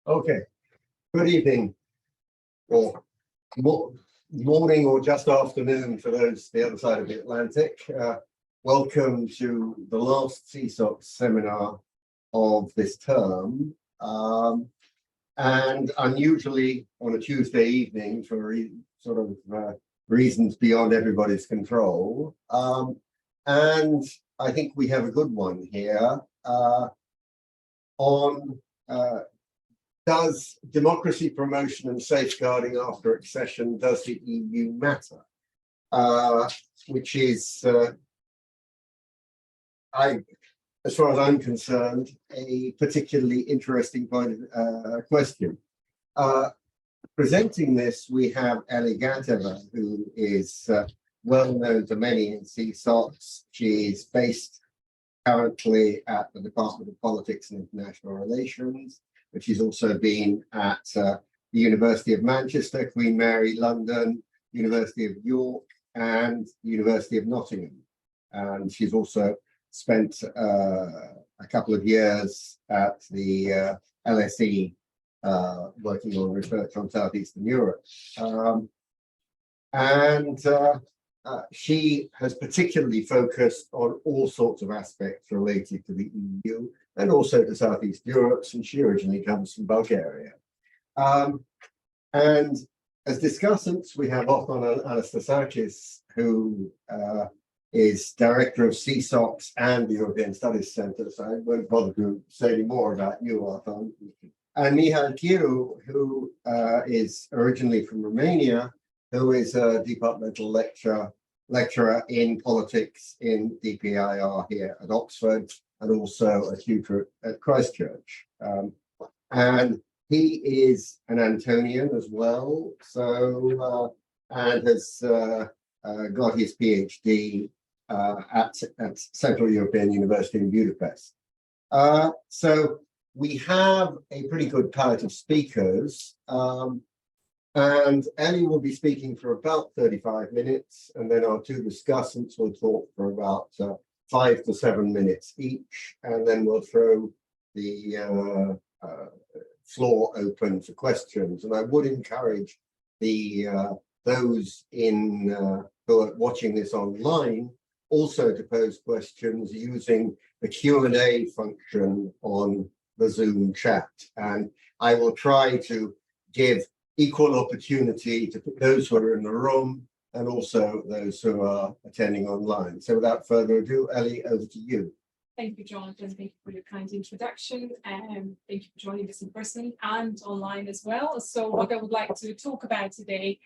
Okay, good evening, or morning, or just afternoon for those the other side of the Atlantic. Welcome to the last SEESOX seminar of this term. And unusually on a Tuesday evening for reasons beyond everybody's control. And I think we have a good one here on does democracy promotion and safeguarding after accession, does the EU matter? Which is, as far as I'm concerned, a particularly interesting question. Presenting this, we have Gateva, who is well known to many in SEESOX. She is based currently at the Department of Politics and International Relations, but she's also been at the University of Manchester, Queen Mary, London, University of York, and University of Nottingham. And she's also spent a couple of years at the LSE, working on research on Southeastern Europe. She has particularly focused on all sorts of aspects related to the EU and also to Southeast Europe, since she originally comes from Bulgaria. And as discussants, we have Othon and Anastasakis, who is director of SEESOX and the European Studies Centre, so I won't bother to say any more about you, Othon. And Mihail, who is originally from Romania, who is a departmental lecturer in politics in DPIR here at Oxford, and also a tutor at Christchurch. And he is an Antonian as well, so and has got his PhD at Central European University in Budapest. So we have a pretty good palette of speakers. And Ellie will be speaking for about 35 minutes, and then our two discussants will talk for about 5 to 7 minutes each, and then we'll throw the floor open for questions. And I would encourage those who are watching this online also to pose questions using the Q&A function on the Zoom chat. And I will try to give equal opportunity to those who are in the room and also those who are attending online. So without further ado, Ellie, over to you. Thank you, Jonathan. Thank you for your kind introduction. Thank you for joining us in person and online as well. So what I would like to talk about today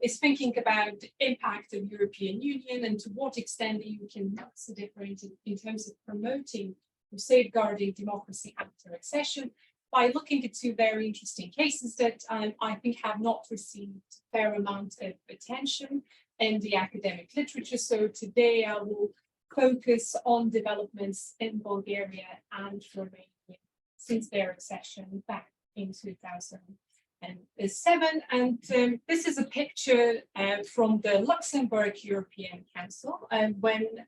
is thinking about the impact of European Union and to what extent the EU can make a difference in terms of promoting or safeguarding democracy after accession, by looking at two very interesting cases that I think have not received a fair amount of attention in the academic literature. So today I will focus on developments in Bulgaria and Romania since their accession back in 2007. And this is a picture from the Luxembourg European Council when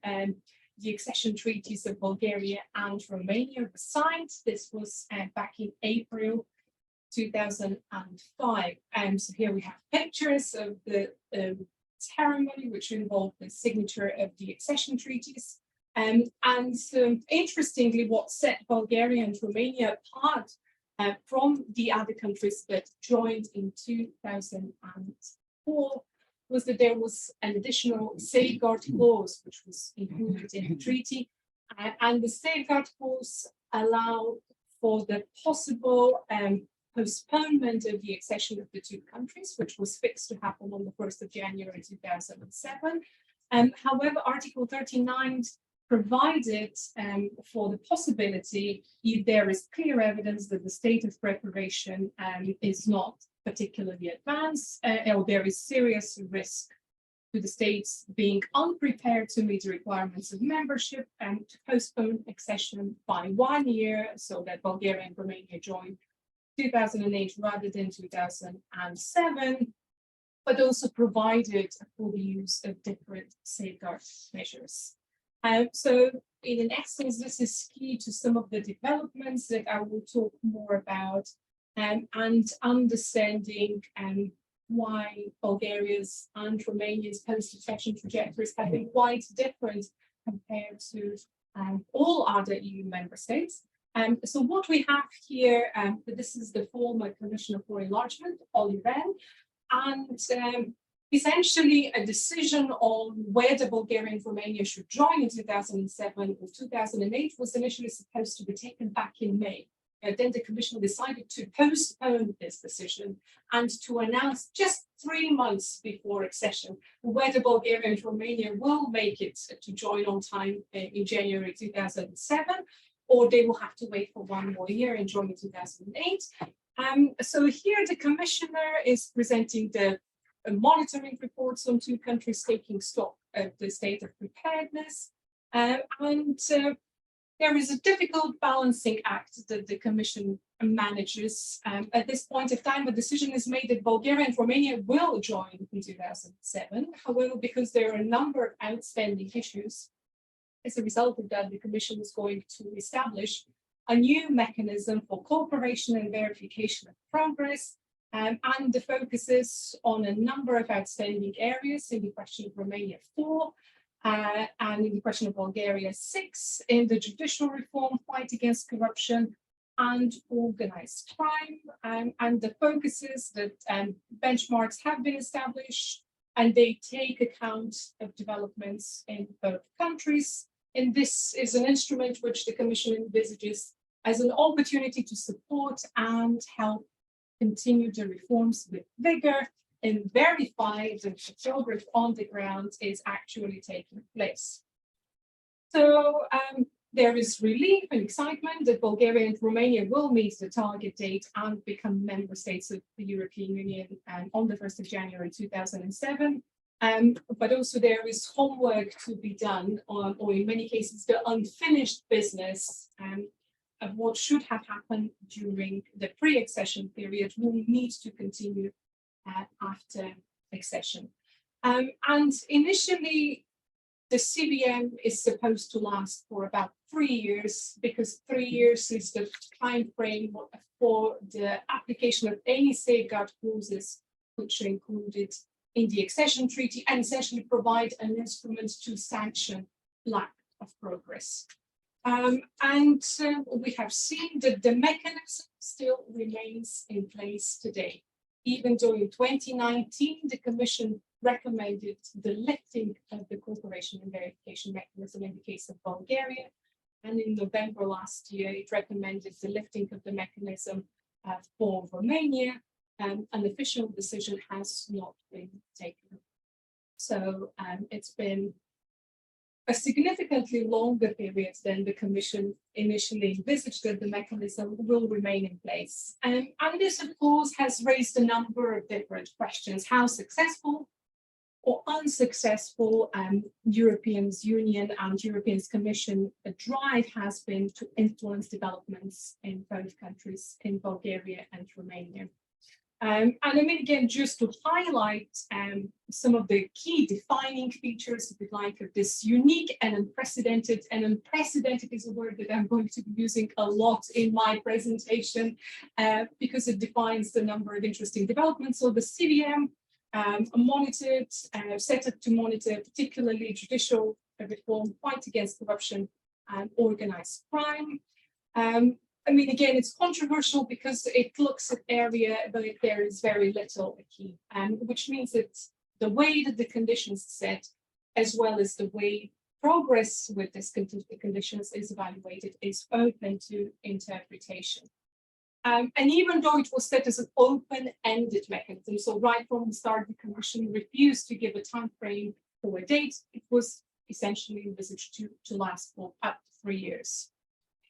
the accession treaties of Bulgaria and Romania were signed. This was back in April 2005. So here we have pictures of the ceremony which involved the signature of the accession treaties. And interestingly, what set Bulgaria and Romania apart from the other countries that joined in 2004 was that there was an additional safeguard clause which was included in the treaty, and the safeguard clause allowed for the possible postponement of the accession of the two countries, which was fixed to happen on the 1st of January 2007. However, Article 39 provided for the possibility, if there is clear evidence that the state of preparation is not particularly advanced, or there is serious risk to the states being unprepared to meet the requirements of membership, and to postpone accession by 1 year, so that Bulgaria and Romania joined 2008 rather than 2007, but also provided for the use of different safeguard measures. So in essence, this is key to some of the developments that I will talk more about and understanding why Bulgaria's and Romania's post-accession trajectories have been quite different compared to all other EU member states. So what we have here, this is the former Commissioner for Enlargement, Othon, and essentially a decision on whether Bulgaria and Romania should join in 2007 or 2008 was initially supposed to be taken back in May. Then the Commission decided to postpone this decision and to announce just 3 months before accession whether Bulgaria and Romania will make it to join on time in January 2007, or they will have to wait for 1 more year and join in 2008. So here the Commissioner is presenting the monitoring reports on 2 countries, taking stock of the state of preparedness, and there is a difficult balancing act that the Commission manages. At this point of time, a decision is made that Bulgaria and Romania will join in 2007. However, because there are a number of outstanding issues, as a result of that, the Commission is going to establish a new mechanism for cooperation and verification of progress, and the focus is on a number of outstanding areas in the question of Romania 4, and in the question of Bulgaria 6, in the judicial reform, fight against corruption and organized crime. And the focus is that benchmarks have been established and they take account of developments in both countries. And this is an instrument which the Commission envisages as an opportunity to support and help continue the reforms with vigor and verify that the progress on the ground is actually taking place. So there is relief and excitement that Bulgaria and Romania will meet the target date and become member states of the European Union on the 1st of January 2007. But also there is homework to be done on, or in many cases, the unfinished business of what should have happened during the pre-accession period will need to continue after accession. And initially, the CVM is supposed to last for about 3 years, because 3 years is the time frame for the application of any safeguard clauses which are included in the accession treaty and essentially provide an instrument to sanction lack of progress. And we have seen that the mechanism still remains in place today. Even though in 2019, the Commission recommended the lifting of the cooperation and verification mechanism in the case of Bulgaria. And in November last year, it recommended the lifting of the mechanism for Romania. An official decision has not been taken. So it's been a significantly longer period than the Commission initially envisaged that the mechanism will remain in place. And this, of course, has raised a number of different questions. How successful or unsuccessful European Union and European Commission drive has been to influence developments in both countries, in Bulgaria and Romania. And I mean, again, just to highlight some of the key defining features, if you like, of this unique and unprecedented is a word that I'm going to be using a lot in my presentation because it defines the number of interesting developments. So the CVM monitored, set up to monitor particularly judicial reform, fight against corruption and organized crime. I mean, again, it's controversial because it looks at area but there is very little key, which means that the way that the conditions set, as well as the way progress with this conditions is evaluated, is open to interpretation. And even though it was set as an open-ended mechanism, so right from the start, the Commission refused to give a time frame for a date, it was essentially envisaged to last for up to 3 years.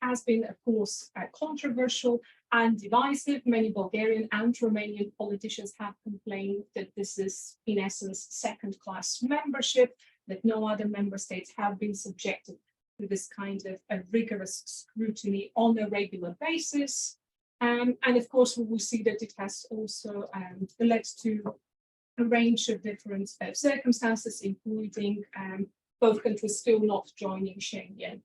Has been, of course, controversial and divisive. Many Bulgarian and Romanian politicians have complained that this is, in essence, second-class membership, that no other member states have been subjected to this kind of a rigorous scrutiny on a regular basis. And of course, we will see that it has also led to a range of different circumstances, including both countries still not joining Schengen.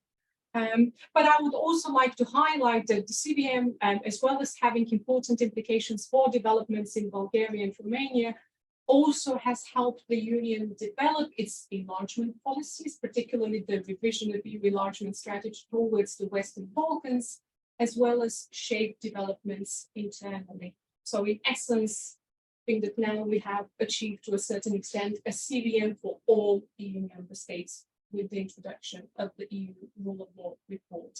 But I would also like to highlight that the CVM, as well as having important implications for developments in Bulgaria and Romania, also has helped the Union develop its enlargement policies, particularly the revision of EU enlargement strategy towards the Western Balkans, as well as shape developments internally. So in essence, I think that now we have achieved to a certain extent a CVM for all EU member states with the introduction of the EU Rule of Law report.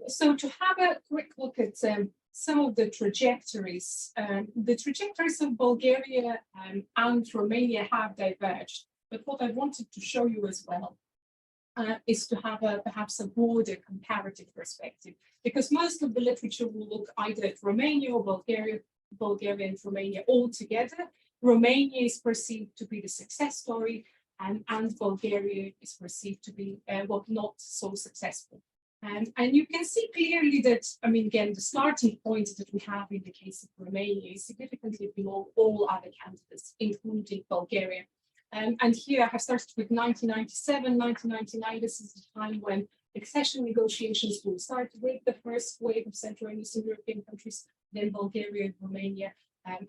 So to have a quick look at some of the trajectories of Bulgaria and Romania have diverged. But what I wanted to show you as well is to have perhaps a broader comparative perspective, because most of the literature will look either at Romania or Bulgaria and Romania all together. Romania is perceived to be the success story, and Bulgaria is perceived to be not so successful. And you can see clearly that, I mean, again, the starting point that we have in the case of Romania is significantly below all other candidates, including Bulgaria. And here I have started with 1997, 1999. This is the time when accession negotiations will start with the first wave of Central and Eastern European countries, then Bulgaria and Romania.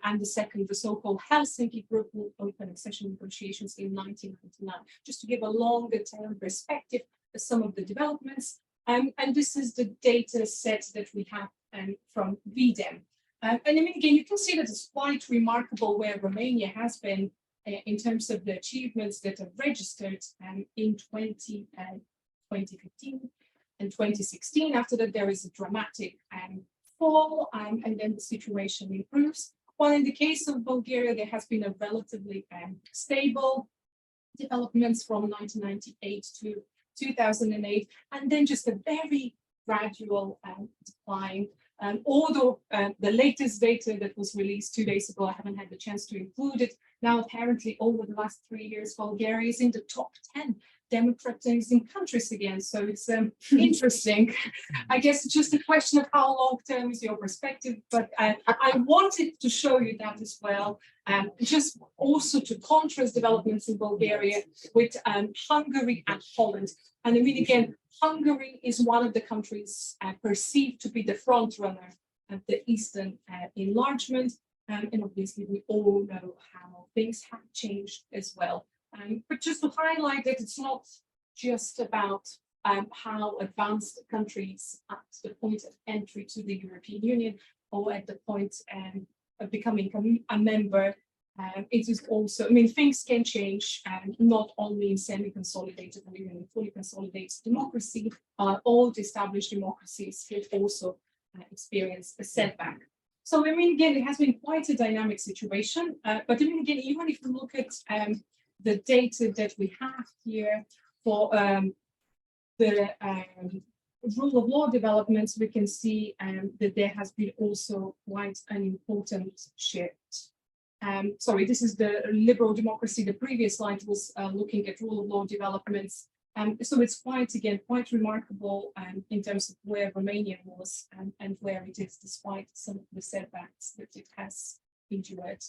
And the second, the so-called Helsinki Group, will open accession negotiations in 1999, just to give a longer term perspective of some of the developments. And this is the data set that we have from VDEM. And I mean, again, you can see that it's quite remarkable where Romania has been in terms of the achievements that are registered in 2015 and 2016. After that, there is a dramatic fall, and then the situation improves. While in the case of Bulgaria, there has been a relatively stable developments from 1998 to 2008, and then just a very gradual decline. Although the latest data that was released 2 days ago, I haven't had the chance to include it. Now, apparently, over the last 3 years, Bulgaria is in the top 10 democratizing countries again. So it's interesting. I guess it's just a question of how long term is your perspective, but I wanted to show you that as well. Just also to contrast developments in Bulgaria with Hungary and Holland. And I mean, again, Hungary is one of the countries perceived to be the front runner of the Eastern enlargement. And obviously, we all know how things have changed as well. But just to highlight that it's not just about how advanced countries at the point of entry to the European Union or at the point of becoming a member. It is also, I mean, things can change not only in semi-consolidated or even in fully consolidated democracy. All the established democracies can also experience a setback. So, I mean, again, it has been quite a dynamic situation. But I mean, again, even if you look at the data that we have here for the rule of law developments, we can see that there has been also quite an important shift. Sorry, this is the liberal democracy. The previous slide was looking at rule of law developments. So it's quite remarkable in terms of where Romania was and where it is, despite some of the setbacks that it has endured.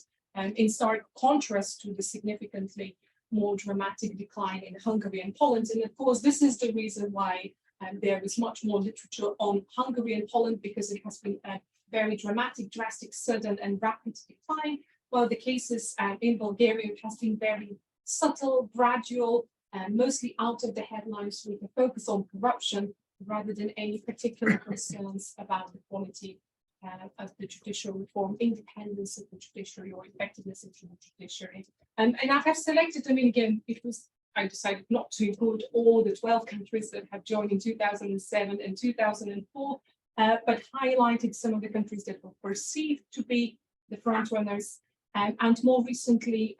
In stark contrast to the significantly more dramatic decline in Hungary and Poland. And of course, this is the reason why there is much more literature on Hungary and Poland, because it has been a very dramatic, drastic, sudden and rapid decline, while the cases in Bulgaria has been very subtle, gradual, mostly out of the headlines with a focus on corruption rather than any particular concerns about the quality of the judicial reform, independence of the judiciary or effectiveness of the judiciary. And I have selected, I mean, again, I decided not to include all the 12 countries that have joined in 2007 and 2004, but highlighted some of the countries that were perceived to be the front runners. And more recently,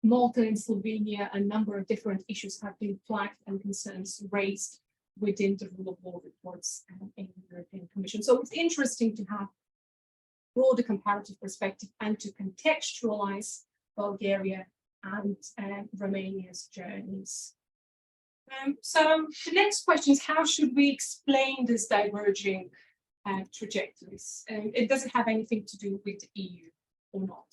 Malta and Slovenia, a number of different issues have been flagged and concerns raised within the rule of law reports in the European Commission. So it's interesting to have broader comparative perspective and to contextualize Bulgaria and Romania's journeys. So the next question is, how should we explain this diverging trajectories? It doesn't have anything to do with the EU or not.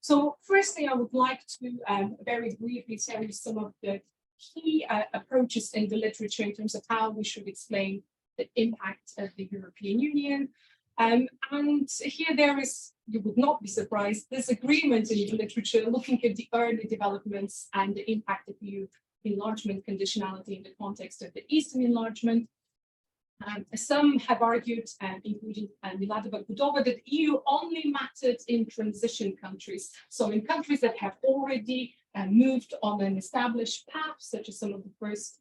So firstly, I would like to very briefly tell you some of the key approaches in the literature in terms of how we should explain the impact of the European Union. And here there is, you would not be surprised, disagreement in the literature looking at the early developments and the impact of EU enlargement conditionality in the context of the Eastern enlargement. Some have argued, including Mihail Budova, that EU only mattered in transition countries. So in countries that have already moved on an established path, such as some of the first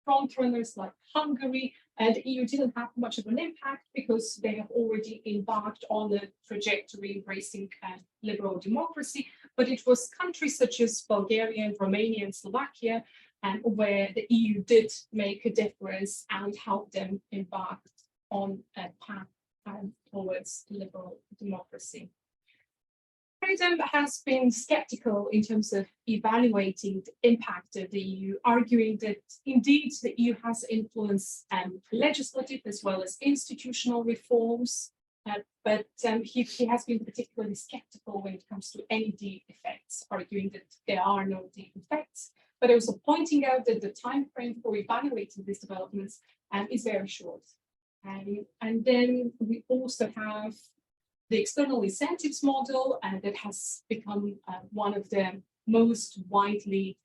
frontrunners like Hungary, and the EU didn't have much of an impact because they have already embarked on a trajectory embracing liberal democracy. But it was countries such as Bulgaria and Romania and Slovakia where the EU did make a difference and helped them embark on a path towards liberal democracy. Freedom has been skeptical in terms of evaluating the impact of the EU, arguing that indeed the EU has influenced legislative as well as institutional reforms, but he has been particularly skeptical when it comes to any deep effects, arguing that there are no deep effects, but also pointing out that the time frame for evaluating these developments is very short. And then we also have the external incentives model that has become one of the most widely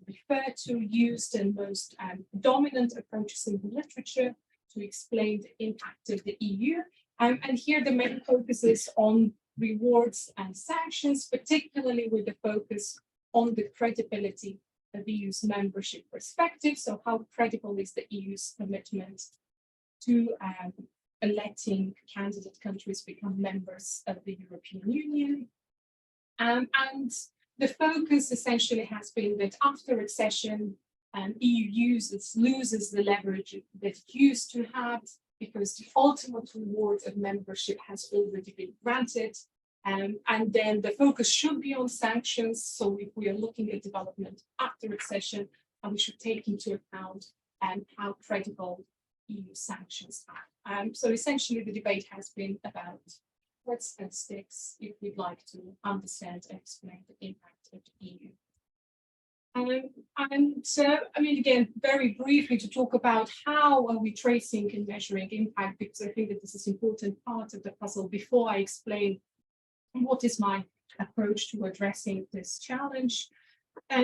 referred to, used, and most dominant approaches in the literature to explain the impact of the EU. And here the main focus is on rewards and sanctions, particularly with the focus on the credibility of the EU's membership perspective. So how credible is the EU's commitment to letting candidate countries become members of the European Union. And the focus essentially has been that after accession, EU loses the leverage that it used to have because the ultimate reward of membership has already been granted. And then the focus should be on sanctions. So if we are looking at development after accession, we should take into account how credible EU sanctions are. So essentially the debate has been about what's at stakes if we'd like to understand and explain the impact of the EU. I mean, again, very briefly to talk about how are we tracing and measuring impact, because I think that this is an important part of the puzzle before I explain what is my approach to addressing this challenge.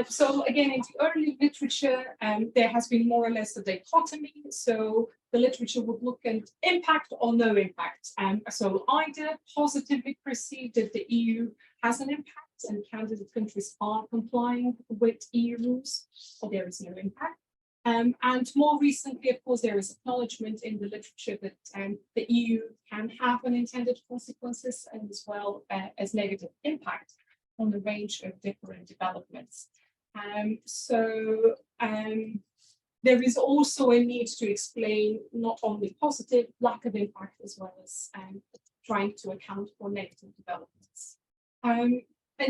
So again, in the early literature, there has been more or less a dichotomy. So the literature would look at impact or no impact. So either positively perceived that the EU has an impact and candidate countries are complying with EU rules, or there is no impact. And more recently, of course, there is acknowledgement in the literature that the EU can have unintended consequences and as well as negative impact on a range of different developments. There is also a need to explain not only positive lack of impact as well as trying to account for negative developments. And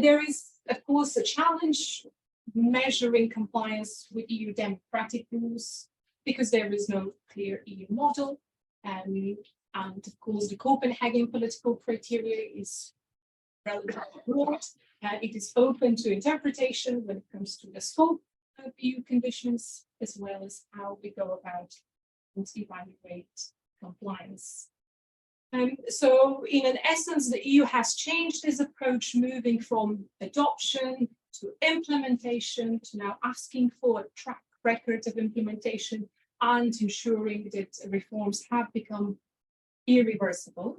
there is, of course, a challenge measuring compliance with EU democratic rules because there is no clear EU model. And of course, the Copenhagen political criteria is relatively broad. It is open to interpretation when it comes to the scope of EU conditions, as well as how we go about and evaluate compliance. So in an essence, the EU has changed its approach, moving from adoption to implementation to now asking for a track record of implementation and ensuring that reforms have become irreversible.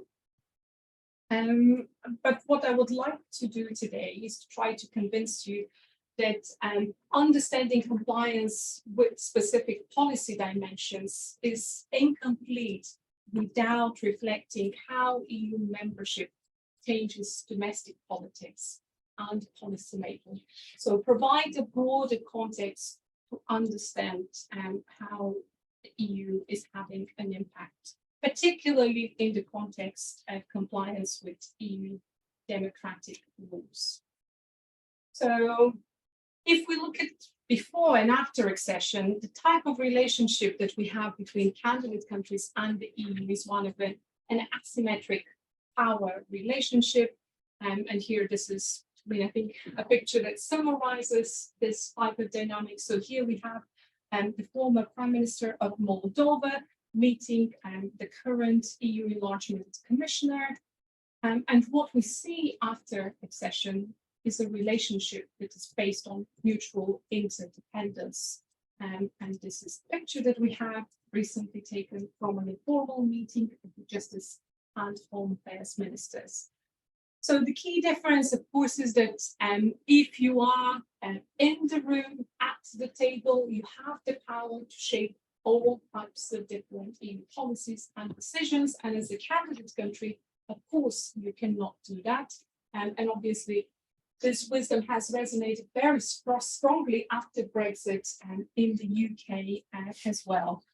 But what I would like to do today is to try to convince you that understanding compliance with specific policy dimensions is incomplete without reflecting how EU membership changes domestic politics and policy making. So provide a broader context to understand how the EU is having an impact, particularly in the context of compliance with EU democratic rules. So if we look at before and after accession, the type of relationship that we have between candidate countries and the EU is one of an asymmetric power relationship. And here this is I think a picture that summarizes this type of dynamic. So here we have the former Prime Minister of Moldova meeting the current EU Enlargement Commissioner. And what we see after accession is a relationship that is based on mutual interdependence. And this is a picture that we have recently taken from an informal meeting of the Justice and Home Affairs Ministers. So the key difference, of course, is that if you are in the room at the table, you have the power to shape all types of different EU policies and decisions. And as a candidate country, of course, you cannot do that. And obviously, this wisdom has resonated very strongly after Brexit and in the UK as well.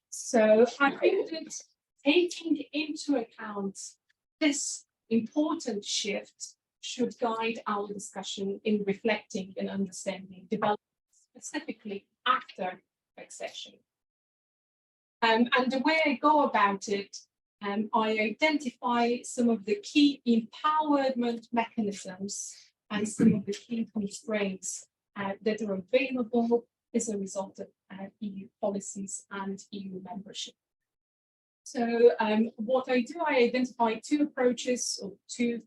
So I think that taking into account this important shift should guide our discussion in reflecting and understanding developments specifically after accession. And the way I go about it, I identify some of the key empowerment mechanisms and some of the key constraints that are available as a result of EU policies and EU membership. So what I do, I identify two approaches or two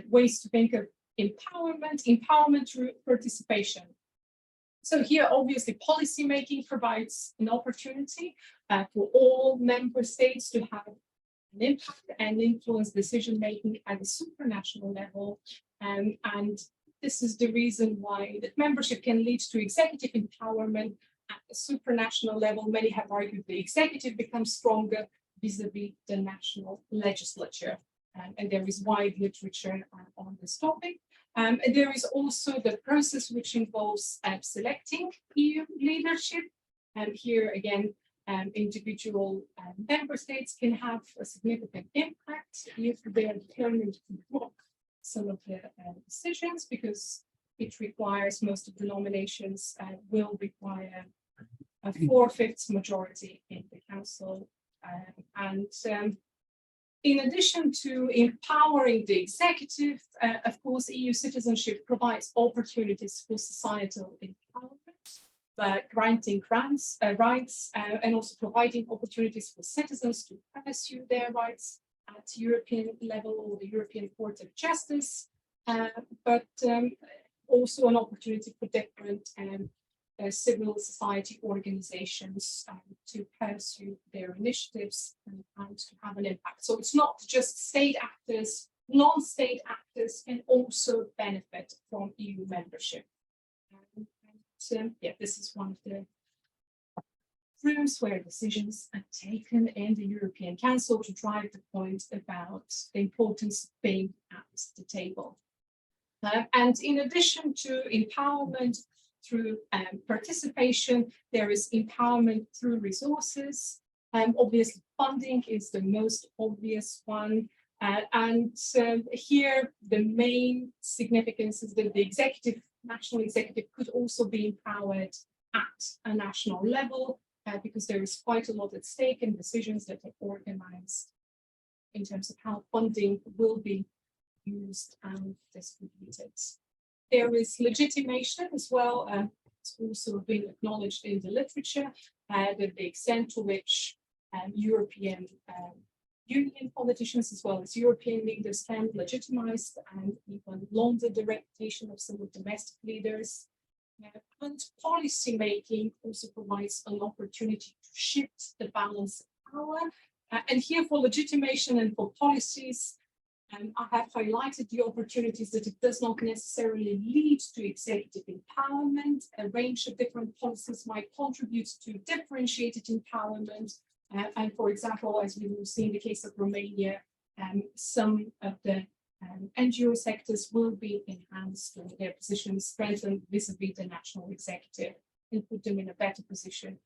ways to think of empowerment through participation. So here, obviously, policymaking provides an opportunity for all member states to have an impact and influence decision-making at a supranational level. And this is the reason why that membership can lead to executive empowerment at a supranational level. Many have argued the executive becomes stronger vis-a-vis the national legislature. And there is wide literature on this topic. And there is also the process which involves selecting EU leadership. And here again, individual member states can have a significant impact if they are determined to block some of the decisions, because it requires, most of the nominations will require a 4/5 majority in the council. In addition to empowering the executive, of course, EU citizenship provides opportunities for societal empowerment, granting rights, and also providing opportunities for citizens to pursue their rights at European level or the European Court of Justice, but also an opportunity for different civil society organizations to pursue their initiatives and to have an impact. So it's not just state actors, non-state actors can also benefit from EU membership. Yeah, this is one of the rooms where decisions are taken in the European Council to drive the point about the importance of being at the table. And in addition to empowerment through participation, there is empowerment through resources. Obviously, funding is the most obvious one. Here, the main significance is that the national executive could also be empowered at a national level, because there is quite a lot at stake in decisions that are organized in terms of how funding will be used and distributed. There is legitimation as well. It's also been acknowledged in the literature that the extent to which European Union politicians as well as European leaders can legitimize and even launder the reputation of some of the domestic leaders. And policy making also provides an opportunity to shift the balance of power. And here for legitimation and for policies, I have highlighted the opportunities that it does not necessarily lead to executive empowerment. A range of different policies might contribute to differentiated empowerment. And for example, as we will see in the case of Romania, some of the NGO sectors will be enhanced or their positions strengthened vis-a-vis the national executive and put them in a better position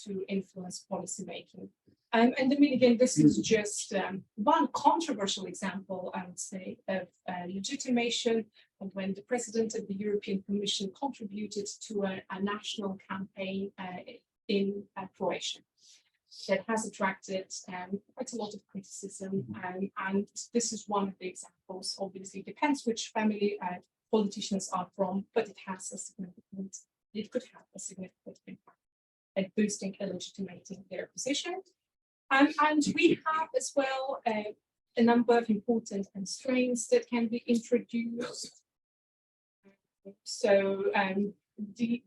to influence policy making. And I mean, again, this is just one controversial example, I would say, of legitimation, and when the president of the European Commission contributed to a national campaign in Croatia. that has attracted quite a lot of criticism. And this is one of the examples. Obviously, depends which family politicians are from, but it could have a significant impact at boosting and legitimating their position. And we have as well a number of important constraints that can be introduced. So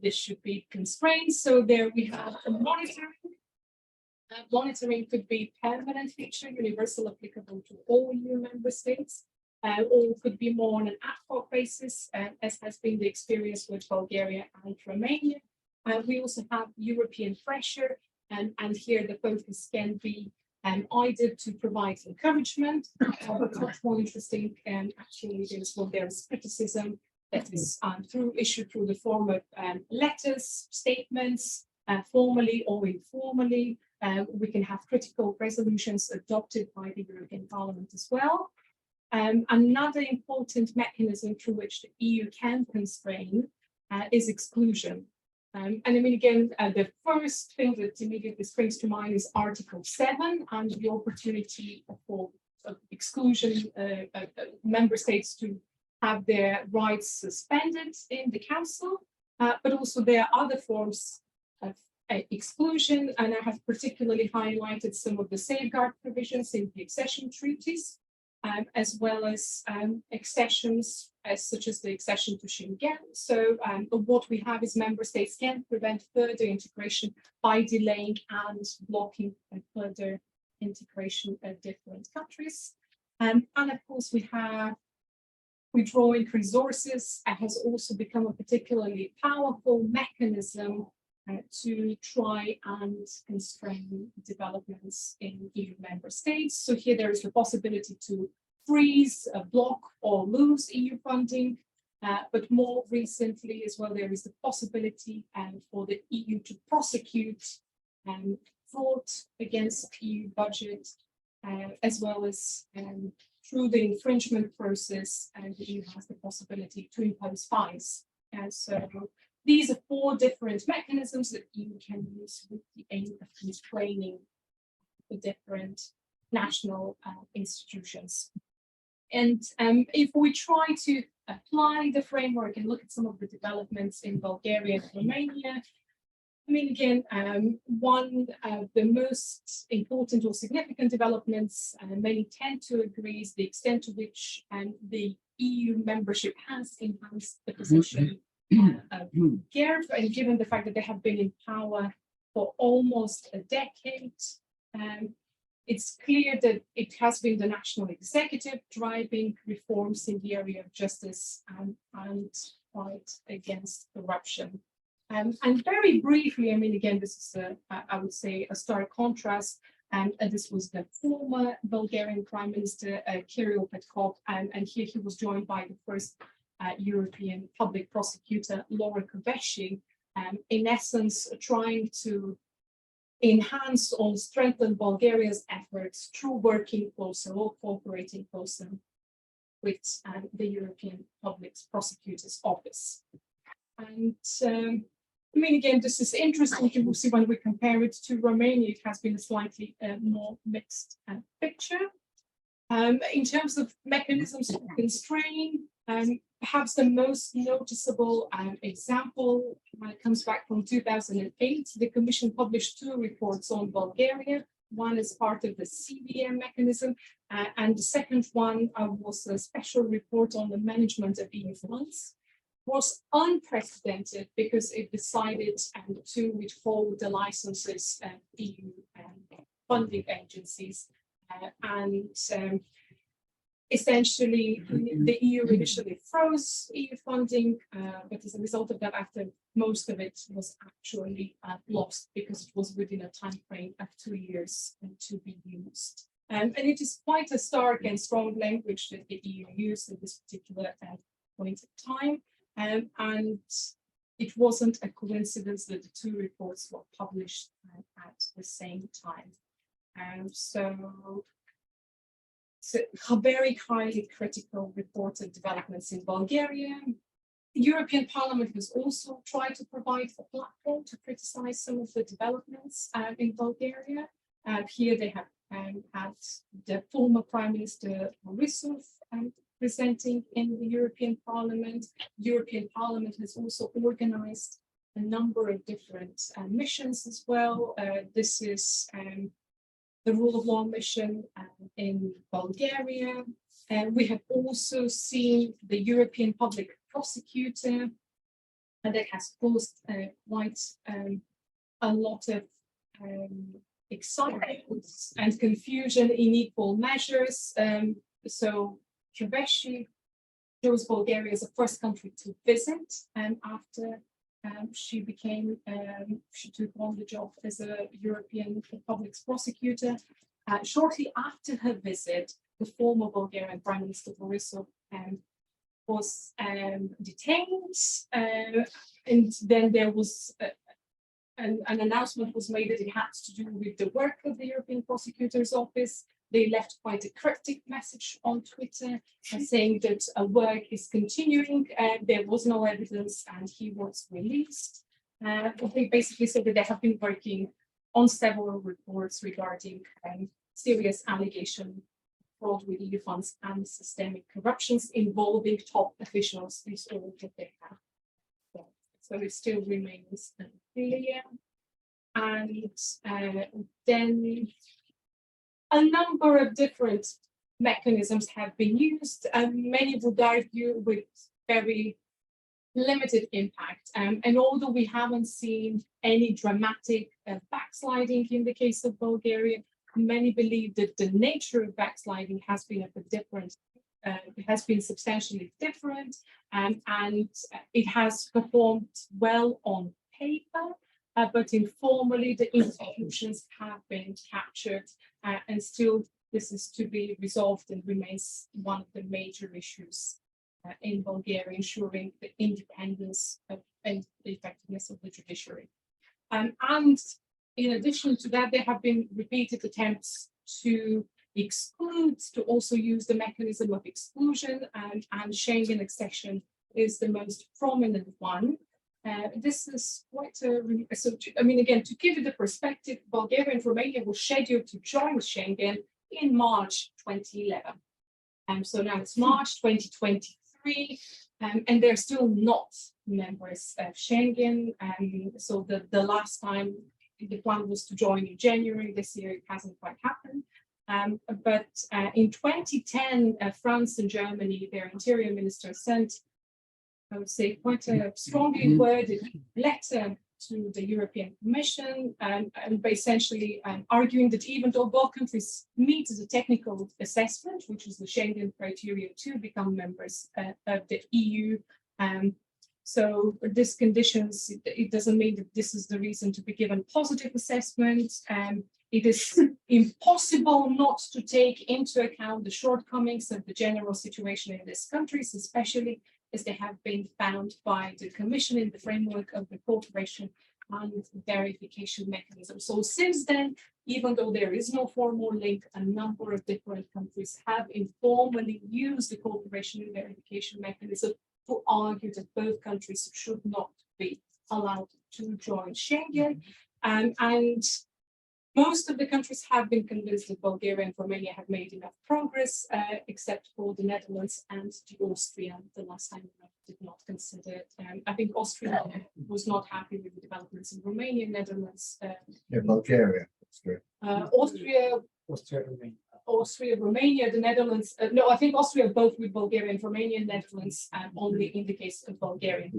this should be constraints. So there we have a monitoring. Monitoring could be permanent feature, universal, applicable to all EU member states, or could be more on an ad hoc basis, as has been the experience with Bulgaria and Romania. We also have European pressure, and here the focus can be either to provide encouragement, but much more interesting, actually, there is criticism that is issued through the form of letters, statements, formally or informally. We can have critical resolutions adopted by the European Parliament as well. Another important mechanism through which the EU can constrain is exclusion. And I mean, again, the first thing that immediately springs to mind is Article 7 and the opportunity for exclusion member states to have their rights suspended in the Council, but also there are other forms of exclusion, and I have particularly highlighted some of the safeguard provisions in the accession treaties, as well as accessions such as the accession to Schengen. So what we have is member states can prevent further integration by delaying and blocking further integration of different countries. And of course, we have withdrawing resources has also become a particularly powerful mechanism to try and constrain developments in EU member states. So here there is the possibility to freeze, block, or lose EU funding. But more recently as well, there is the possibility for the EU to prosecute fraud against EU budget, as well as through the infringement process, the EU has the possibility to impose fines. And so these are 4 different mechanisms that EU can use with the aim of constraining the different national institutions. And if we try to apply the framework and look at some of the developments in Bulgaria and Romania, I mean, again, one of the most important or significant developments, many tend to agree, is the extent to which the EU membership has enhanced the position of Bulgaria, and given the fact that they have been in power for almost a decade, it's clear that it has been the national executive driving reforms in the area of justice and fight against corruption. And very briefly, I mean, again, this is, I would say, a stark contrast. And this was the former Bulgarian Prime Minister, Chiru, and here he was joined by the first European public prosecutor, Laura Kövesi, in essence, trying to enhance or strengthen Bulgaria's efforts through working closer or cooperating closer with the European Public Prosecutor's Office. And I mean, again, this is interesting. You will see when we compare it to Romania, it has been a slightly more mixed picture. In terms of mechanisms to constrain, perhaps the most noticeable example comes back from 2008. The Commission published 2 reports on Bulgaria. One is part of the CVM mechanism, and the second one was a special report on the management of EU funds. Was unprecedented because it decided to withhold the licenses of EU funding agencies, and essentially the EU initially froze EU funding, but as a result of that, after most of it was actually lost because it was within a time frame of 2 years to be used. And it is quite a stark and strong language that the EU used at this particular point of time. And it wasn't a coincidence that the 2 reports were published at the same time. So very highly critical reported developments in Bulgaria. European Parliament has also tried to provide a platform to criticize some of the developments in Bulgaria. Here they have had the former Prime Minister Borisov presenting in the European Parliament. European Parliament has also organized a number of different missions as well. This is the rule of law mission in Bulgaria. We have also seen the European Public Prosecutor, and that has caused quite a lot of excitement and confusion in equal measures. So Chiru chose Bulgaria as the first country to visit after she took on the job as a European Public Prosecutor. Shortly after her visit, the former Bulgarian Prime Minister Borisov was detained, and then there was an announcement was made that it had to do with the work of the European Prosecutor's Office. They left quite a cryptic message on Twitter saying that work is continuing, there was no evidence, and he was released. They basically said that they have been working on several reports regarding serious allegation fraud with EU funds and systemic corruptions involving top officials. Is all that they have. So it still remains unclear. And then a number of different mechanisms have been used, and many would argue with very limited impact. And although we haven't seen any dramatic backsliding in the case of Bulgaria, many believe that the nature of backsliding has been a bit different. It has been substantially different, and it has performed well on paper, but informally the institutions have been captured, and still this is to be resolved and remains one of the major issues in Bulgaria, ensuring the independence and the effectiveness of the judiciary. And in addition to that, there have been repeated attempts to exclude, to also use the mechanism of exclusion, and Schengen accession is the most prominent one. This is quite again, to give you the perspective, Bulgaria and Romania were scheduled to join Schengen in March 2011. So now it's March 2023, and they're still not members of Schengen. So the last time the plan was to join in January this year, it hasn't quite happened. But in 2010, France and Germany, their interior minister sent, I would say, quite a strongly worded letter to the European Commission, and by essentially arguing that even though both countries meet the technical assessment, which is the Schengen criteria to become members of the EU, so these conditions, it doesn't mean that this is the reason to be given positive assessment. It is impossible not to take into account the shortcomings of the general situation in these countries, especially as they have been found by the Commission in the framework of the cooperation and verification mechanism. So since then, even though there is no formal link, a number of different countries have informally used the cooperation and verification mechanism to argue that both countries should not be allowed to join Schengen. And most of the countries have been convinced that Bulgaria and Romania have made enough progress, except for the Netherlands and Austria. The last time did not consider it. I think Austria was not happy with the developments in Romania, Netherlands. Bulgaria. Austria, Romania, the Netherlands. No, I think Austria both with Bulgaria and Romania, Netherlands only in the case of Bulgaria.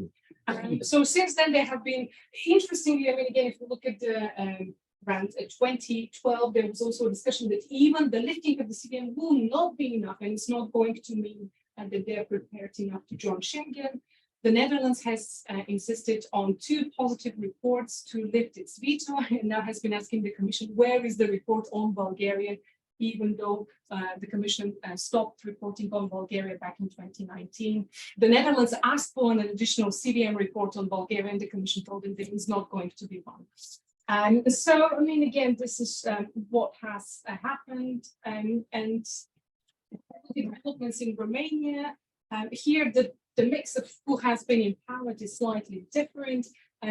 So since then, there have been, interestingly, I mean, again, if we look at the around 2012, there was also a discussion that even the lifting of the CVM will not be enough, and it's not going to mean that they're prepared enough to join Schengen. The Netherlands has insisted on 2 positive reports to lift its veto, and now has been asking the Commission, where is the report on Bulgaria, even though the Commission stopped reporting on Bulgaria back in 2019. The Netherlands asked for an additional CVM report on Bulgaria, and the Commission told them there is not going to be one. So, I mean, again, this is what has happened, and developments in Romania. Here, the mix of who has been empowered is slightly different.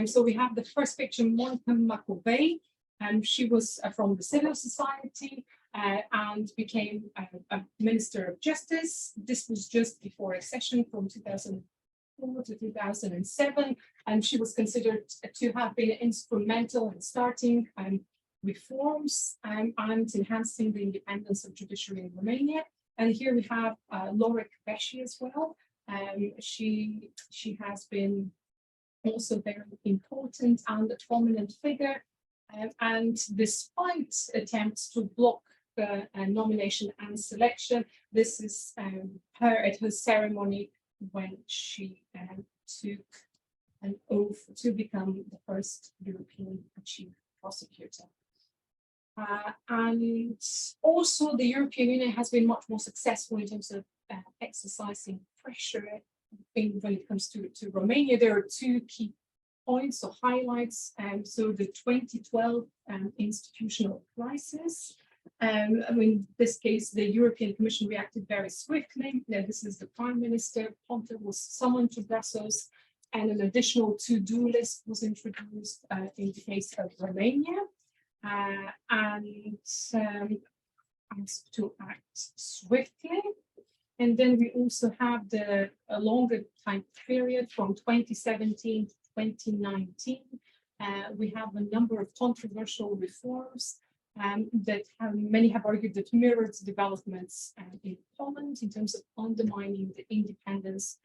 So we have the first picture, Monica McAvey. She was from the civil society and became a Minister of Justice. This was just before accession from 2004 to 2007, and she was considered to have been instrumental in starting reforms and enhancing the independence of judiciary in Romania. And here we have Laura Kövesi as well. She has been also very important and a prominent figure. And despite attempts to block the nomination and selection, this is her at her ceremony when she took an oath to become the first European chief prosecutor. And also the European Union has been much more successful in terms of exercising pressure when it comes to Romania. There are two key points or highlights. So the 2012 institutional crisis. In this case, the European Commission reacted very swiftly. Now, this is the Prime Minister. Ponta was summoned to Brussels, and an additional to-do list was introduced in the case of Romania. And asked to act swiftly. And then we also have a longer time period from 2017 to 2019. We have a number of controversial reforms that many have argued that mirrored developments in Poland in terms of undermining the independence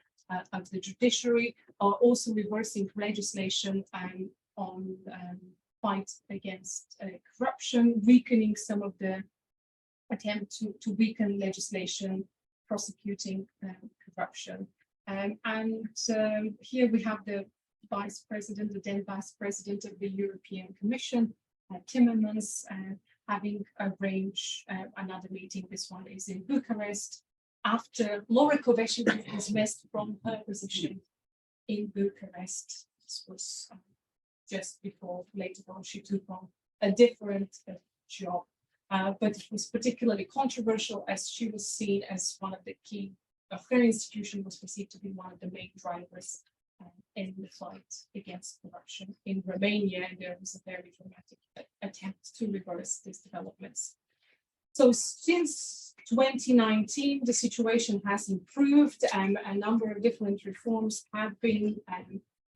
of the judiciary, or also reversing legislation on fight against corruption, weakening some of the attempt to weaken legislation prosecuting corruption. Here we have the Vice President, the then Vice President of the European Commission, Timmermans, having arranged another meeting. This one is in Bucharest, after Laura Kövesi was dismissed from her position in Bucharest. This was just before, later on, she took on a different job. But it was particularly controversial as she was seen as one of the key, her institution was perceived to be one of the main drivers in the fight against corruption in Romania, and there was a very dramatic attempt to reverse these developments. So since 2019, the situation has improved, and a number of different reforms have been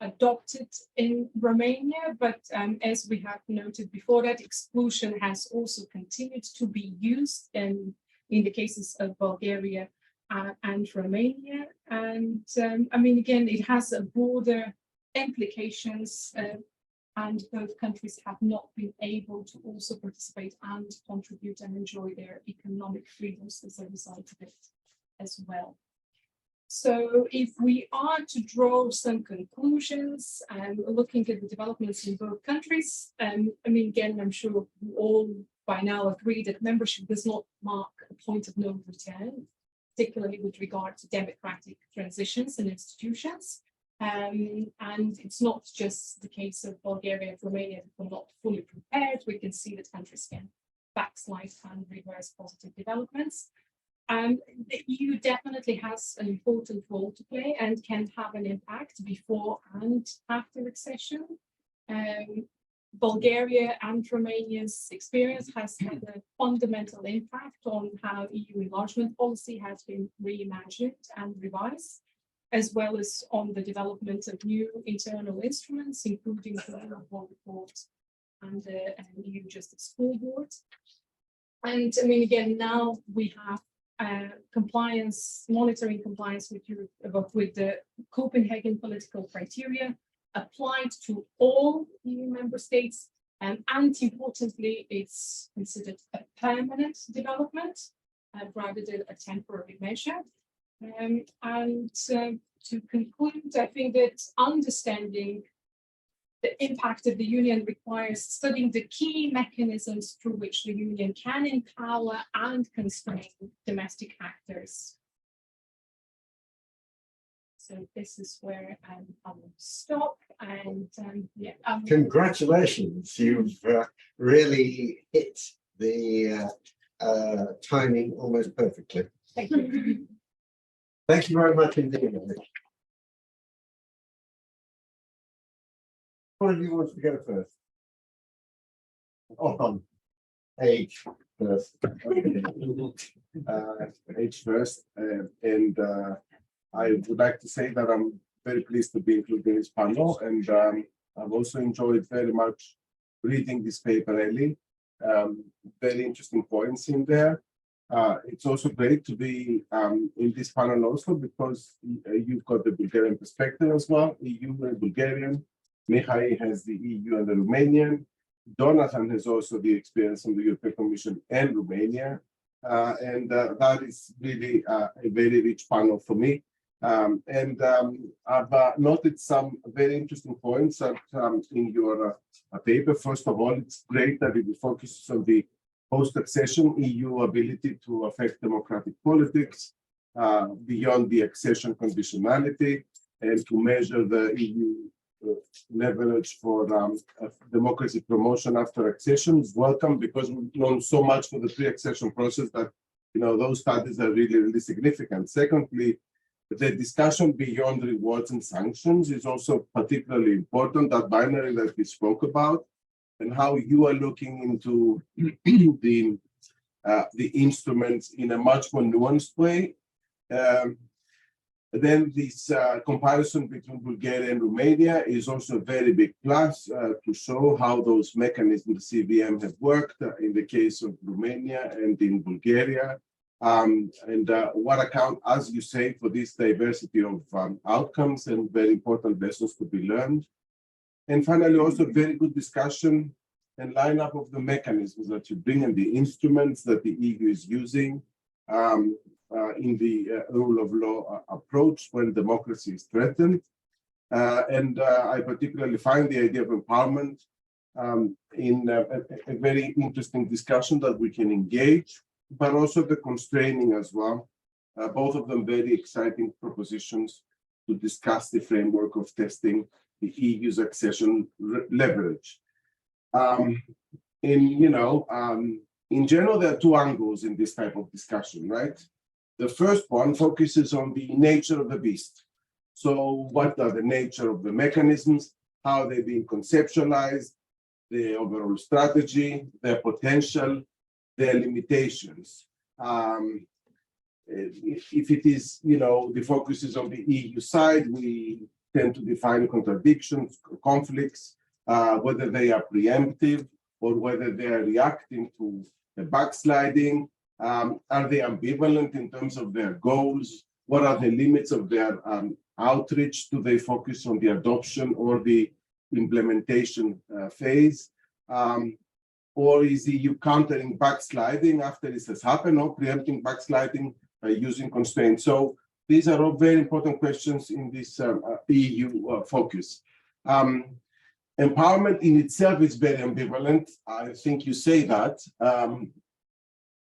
adopted in Romania, but as we have noted before, that exclusion has also continued to be used in the cases of Bulgaria and Romania. And again, it has a broader implications, and both countries have not been able to also participate and contribute and enjoy their economic freedoms as a result of it as well. So if we are to draw some conclusions and looking at the developments in both countries, again, I'm sure we all by now agree that membership does not mark a point of no return, particularly with regard to democratic transitions and institutions. And it's not just the case of Bulgaria and Romania that were not fully prepared. We can see that countries can backslide and reverse positive developments. The EU definitely has an important role to play and can have an impact before and after accession. Bulgaria and Romania's experience has had a fundamental impact on how EU enlargement policy has been reimagined and revised, as well as on the development of new internal instruments, including the Rule of Law Report and the EU Justice Scoreboard. And again, now we have monitoring compliance with the Copenhagen political criteria applied to all EU member states, and importantly, it's considered a permanent development rather than a temporary measure. To conclude, I think that understanding the impact of the Union requires studying the key mechanisms through which the Union can empower and constrain domestic actors. So this is where I will stop. And congratulations, you've really hit the timing almost perfectly. Thank you. Thank you very much indeed. One of you wants to go first? Othon, age first. Age first, and I would like to say that I'm very pleased to be included in this panel, and I've also enjoyed very much reading this paper, Ellie. Very interesting points in there. It's also great to be in this panel also because you've got the Bulgarian perspective as well, EU and Bulgarian. Mihail has the EU and the Romanian. Jonathan has also the experience in the European Commission and Romania. And that is really a very rich panel for me. I've noted some very interesting points that, in your paper. First of all, it's great that it focuses on the post-accession EU ability to affect democratic politics beyond the accession conditionality and to measure the EU leverage for democracy promotion after accession is welcome because we've known so much for the pre-accession process that those studies are really, really significant. Secondly, the discussion beyond rewards and sanctions is also particularly important, that binary that we spoke about, and how you are looking into the instruments in a much more nuanced way. Then this comparison between Bulgaria and Romania is also a very big plus to show how those mechanisms, CVM, have worked in the case of Romania and in Bulgaria. And what account, as you say, for this diversity of outcomes and very important lessons to be learned. And finally, also very good discussion and lineup of the mechanisms that you bring and the instruments that the EU is using in the rule of law approach when democracy is threatened. I particularly find the idea of empowerment in a very interesting discussion that we can engage, but also the constraining as well. Both of them very exciting propositions to discuss the framework of testing the EU's accession leverage. In general, there are two angles in this type of discussion, right? The first one focuses on the nature of the beast. So what are the nature of the mechanisms? How are they being conceptualized? The overall strategy, their potential, their limitations. If it is, the focus is on the EU side, we tend to define contradictions, conflicts, whether they are preemptive or whether they are reacting to the backsliding. Are they ambivalent in terms of their goals? What are the limits of their outreach? Do they focus on the adoption or the implementation phase? Or is the EU countering backsliding after this has happened, or preempting backsliding by using constraints? So these are all very important questions in this EU focus. Empowerment in itself is very ambivalent. I think you say that.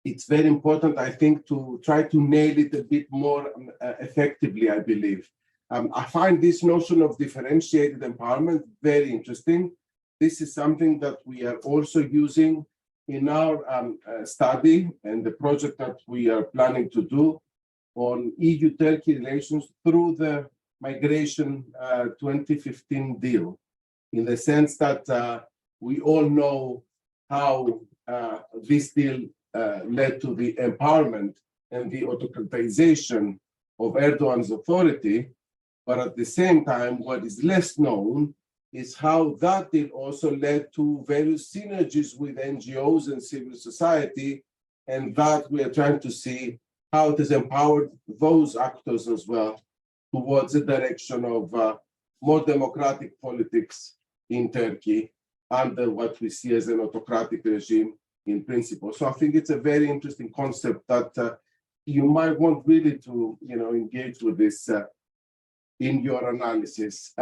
It's very important, I think, to try to nail it a bit more effectively, I believe. I find this notion of differentiated empowerment very interesting. This is something that we are also using in our study and the project that we are planning to do on EU-Turkey relations through the migration 2015 deal, in the sense that we all know how this deal led to the empowerment and the autocratization of Erdogan's authority. But at the same time, what is less known is how that deal also led to various synergies with NGOs and civil society, and that we are trying to see how it has empowered those actors as well towards the direction of more democratic politics in Turkey under what we see as an autocratic regime in principle. So I think it's a very interesting concept that you might want really to engage with this in your analysis.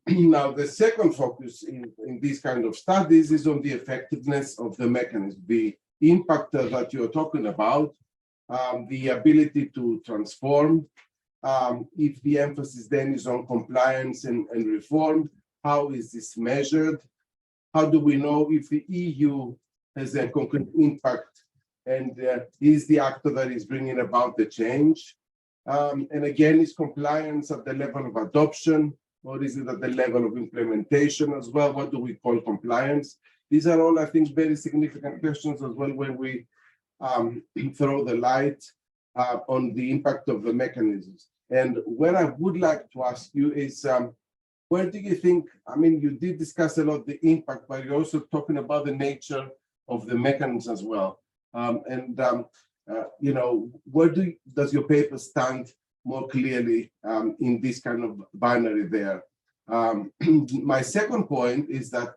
Now, the second focus in these kind of studies is on the effectiveness of the mechanism, the impact that you're talking about, the ability to transform. If the emphasis then is on compliance and reform, how is this measured? How do we know if the EU has a concrete impact and is the actor that is bringing about the change? And again, is compliance at the level of adoption, or is it at the level of implementation as well? What do we call compliance? These are all, I think, very significant questions as well when we throw the light on the impact of the mechanisms. And where I would like to ask you is, where do you think, I mean, you did discuss a lot the impact, but you're also talking about the nature of the mechanisms as well. You know, where does your paper stand more clearly in this kind of binary there? My second point is that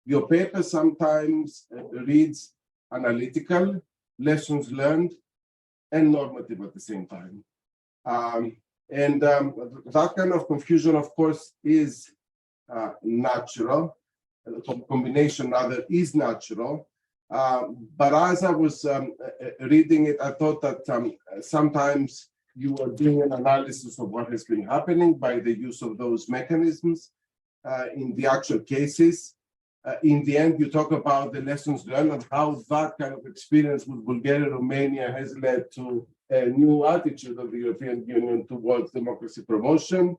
your paper sometimes reads analytical, lessons learned, and normative at the same time. That kind of confusion, of course, is natural. The combination rather is natural. But as I was reading it, I thought that sometimes you are doing an analysis of what has been happening by the use of those mechanisms in the actual cases. In the end, you talk about the lessons learned and how that kind of experience with Bulgaria and Romania has led to a new attitude of the European Union towards democracy promotion,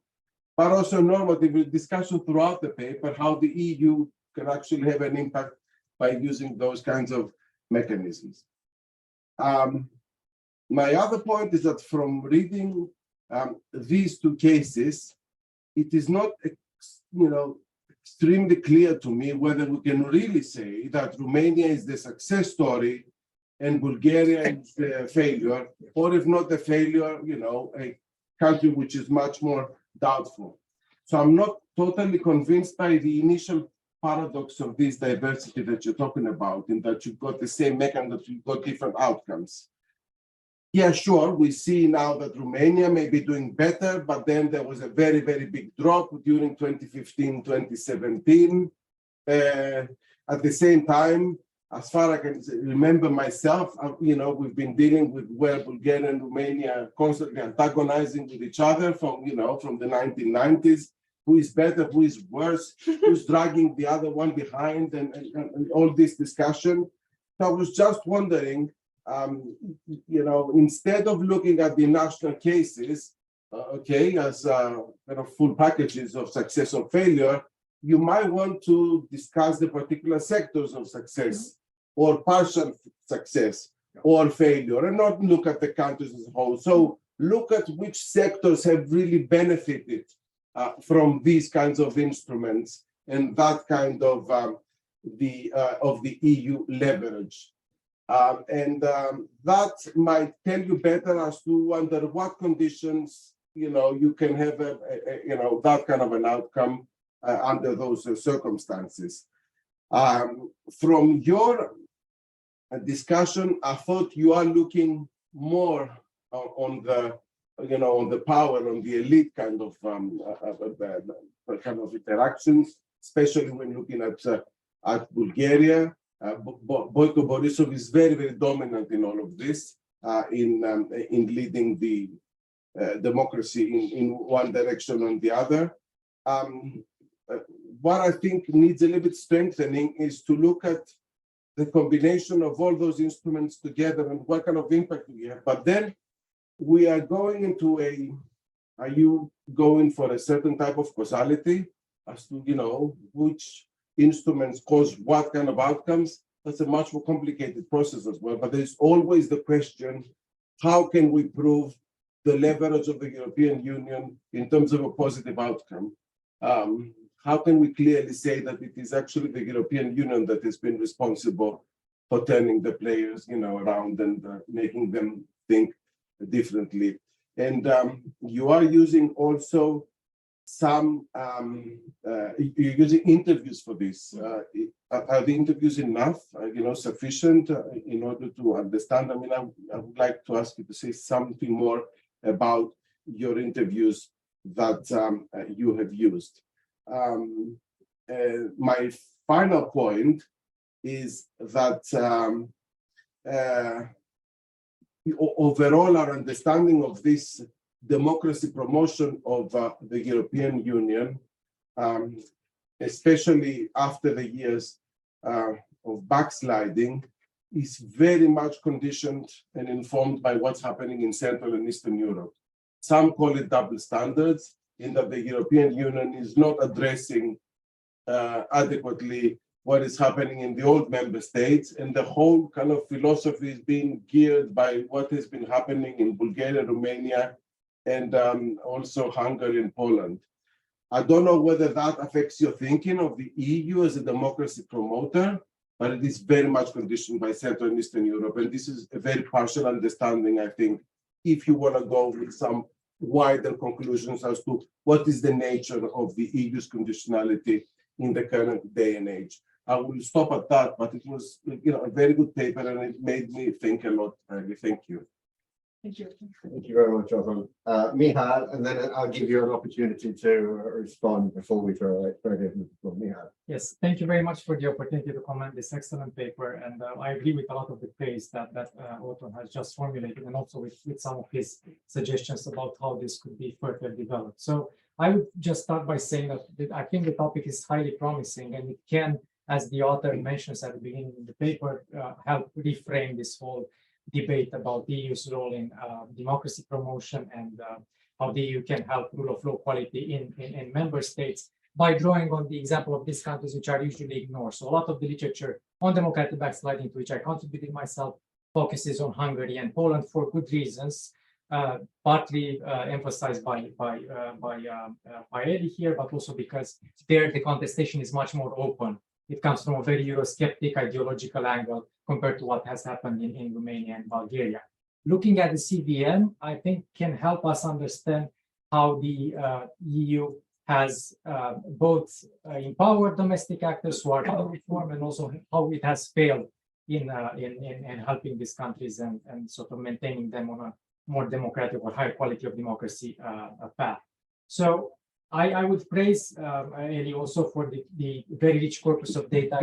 but also normative discussion throughout the paper, how the EU can actually have an impact by using those kinds of mechanisms. My other point is that from reading these two cases, it is not, extremely clear to me whether we can really say that Romania is the success story and Bulgaria is the failure, or if not the failure, a country which is much more doubtful. So I'm not totally convinced by the initial paradox of this diversity that you're talking about, in that you've got the same mechanism, that you've got different outcomes. Yeah, sure, we see now that Romania may be doing better, but then there was a very, very big drop during 2015, 2017. At the same time, as far as I can remember myself, we've been dealing with where Bulgaria and Romania are constantly antagonizing with each other from the 1990s. Who is better, who is worse, who's dragging the other one behind, and all this discussion. So I was just wondering, instead of looking at the national cases, as kind of full packages of success or failure, you might want to discuss the particular sectors of success or partial success or failure, and not look at the countries as a whole. So look at which sectors have really benefited from these kinds of instruments and that kind of the EU leverage. That might tell you better as to under what conditions you can have that kind of an outcome under those circumstances. From your discussion, I thought you are looking more on the on the power, on the elite kind of interactions, especially when looking at Bulgaria. Boyko Borisov is very, very dominant in all of this, in leading the democracy in one direction or the other. What I think needs a little bit strengthening is to look at the combination of all those instruments together and what kind of impact we have. But then we are going into are you going for a certain type of causality as to, which instruments cause what kind of outcomes? That's a much more complicated process as well. But there's always the question, how can we prove the leverage of the European Union in terms of a positive outcome? How can we clearly say that it is actually the European Union that has been responsible for turning the players, around and making them think differently? And you are using also some, you're using interviews for this. Are the interviews enough, sufficient in order to understand? I mean, I would like to ask you to say something more about your interviews that you have used. My final point is that overall, our understanding of this democracy promotion of the European Union, especially after the years of backsliding, is very much conditioned and informed by what's happening in Central and Eastern Europe. Some call it double standards, in that the European Union is not addressing adequately what is happening in the old member states, and the whole kind of philosophy is being geared by what has been happening in Bulgaria, Romania, and also Hungary and Poland. I don't know whether that affects your thinking of the EU as a democracy promoter, but it is very much conditioned by Central and Eastern Europe. And this is a very partial understanding, I think, if you want to go with some wider conclusions as to what is the nature of the EU's conditionality in the current day and age. I will stop at that, but it was, a very good paper, and it made me think a lot. Really, thank you. Thank you. Thank you very much, Othon. Mihail, and then I'll give you an opportunity to respond before we throw it to Mihail. Yes, thank you very much for the opportunity to comment this excellent paper, and I agree with a lot of the praise that Othon has just formulated, and also with some of his suggestions about how this could be further developed. So I would just start by saying that I think the topic is highly promising, and it can, as the author mentions at the beginning of the paper, help reframe this whole debate about the EU's role in democracy promotion and how the EU can help rule of law quality in member states by drawing on the example of these countries which are usually ignored. So a lot of the literature on democratic backsliding, to which I contributed myself, focuses on Hungary and Poland for good reasons, partly emphasized by Eli here, but also because there the contestation is much more open. It comes from a very Eurosceptic ideological angle compared to what has happened in Romania and Bulgaria. Looking at the CVM, I think can help us understand how the EU has both empowered domestic actors who are under reform, and also how it has failed in helping these countries and sort of maintaining them on a more democratic or higher quality of democracy path. So I would praise Eli also for the very rich corpus of data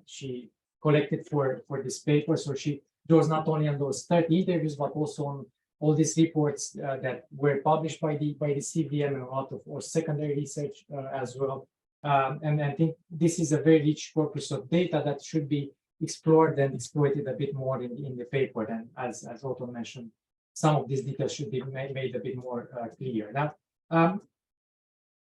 she collected for this paper. So she draws not only on those 30 interviews, but also on all these reports that were published by the CVM and a lot of secondary research as well. And I think this is a very rich corpus of data that should be explored and exploited a bit more in the paper. And as Othon mentioned, some of these details should be made a bit more clear. Now,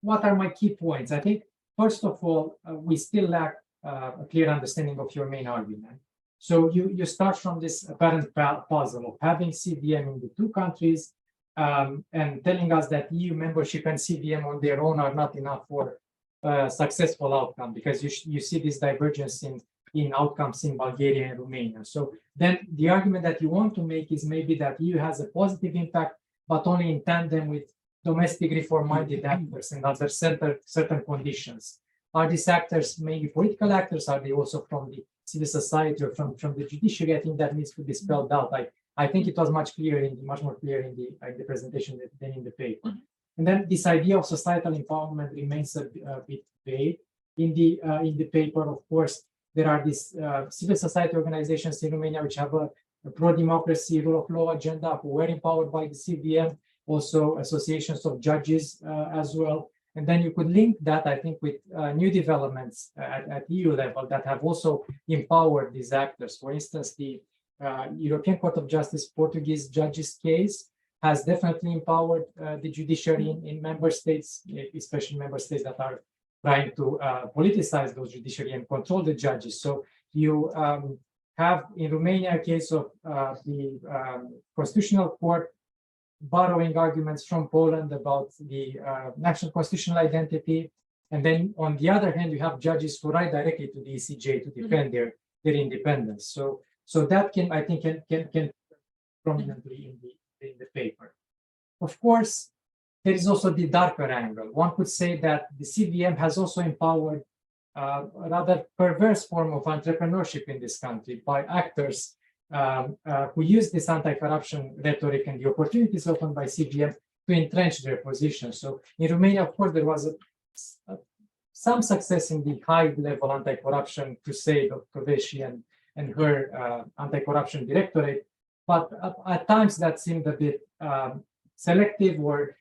what are my key points? I think, first of all, we still lack a clear understanding of your main argument. So you start from this apparent puzzle of having CVM in the two countries and telling us that EU membership and CVM on their own are not enough for a successful outcome, because you see this divergence in outcomes in Bulgaria and Romania. So then the argument that you want to make is maybe that EU has a positive impact, but only in tandem with domestic reform-minded actors and under certain conditions. Are these actors maybe political actors? Are they also from the civil society or from the judiciary? I think that needs to be spelled out. I think it was much more clear in the presentation than in the paper. And then this idea of societal empowerment remains a bit vague in the paper. Of course, there are these civil society organizations in Romania which have a pro-democracy, rule of law agenda, who were empowered by the CVM. Also associations of judges as well. And then you could link that, I think, with new developments at EU level that have also empowered these actors. For instance, the European Court of Justice Portuguese judges case has definitely empowered the judiciary in member states, especially member states that are trying to politicize those judiciary and control the judges. So you have in Romania a case of the Constitutional Court borrowing arguments from Poland about the national constitutional identity. And then on the other hand, you have judges who write directly to the ECJ to defend their independence. So that can, I think, can prominently in the paper. Of course, there is also the darker angle. One could say that the CVM has also empowered a rather perverse form of entrepreneurship in this country by actors who use this anti-corruption rhetoric and the opportunities opened by CVM to entrench their position. So in Romania, of course, there was some success in the high-level anti-corruption crusade of Kövesi and her anti-corruption directorate, but at times that seemed a bit selective or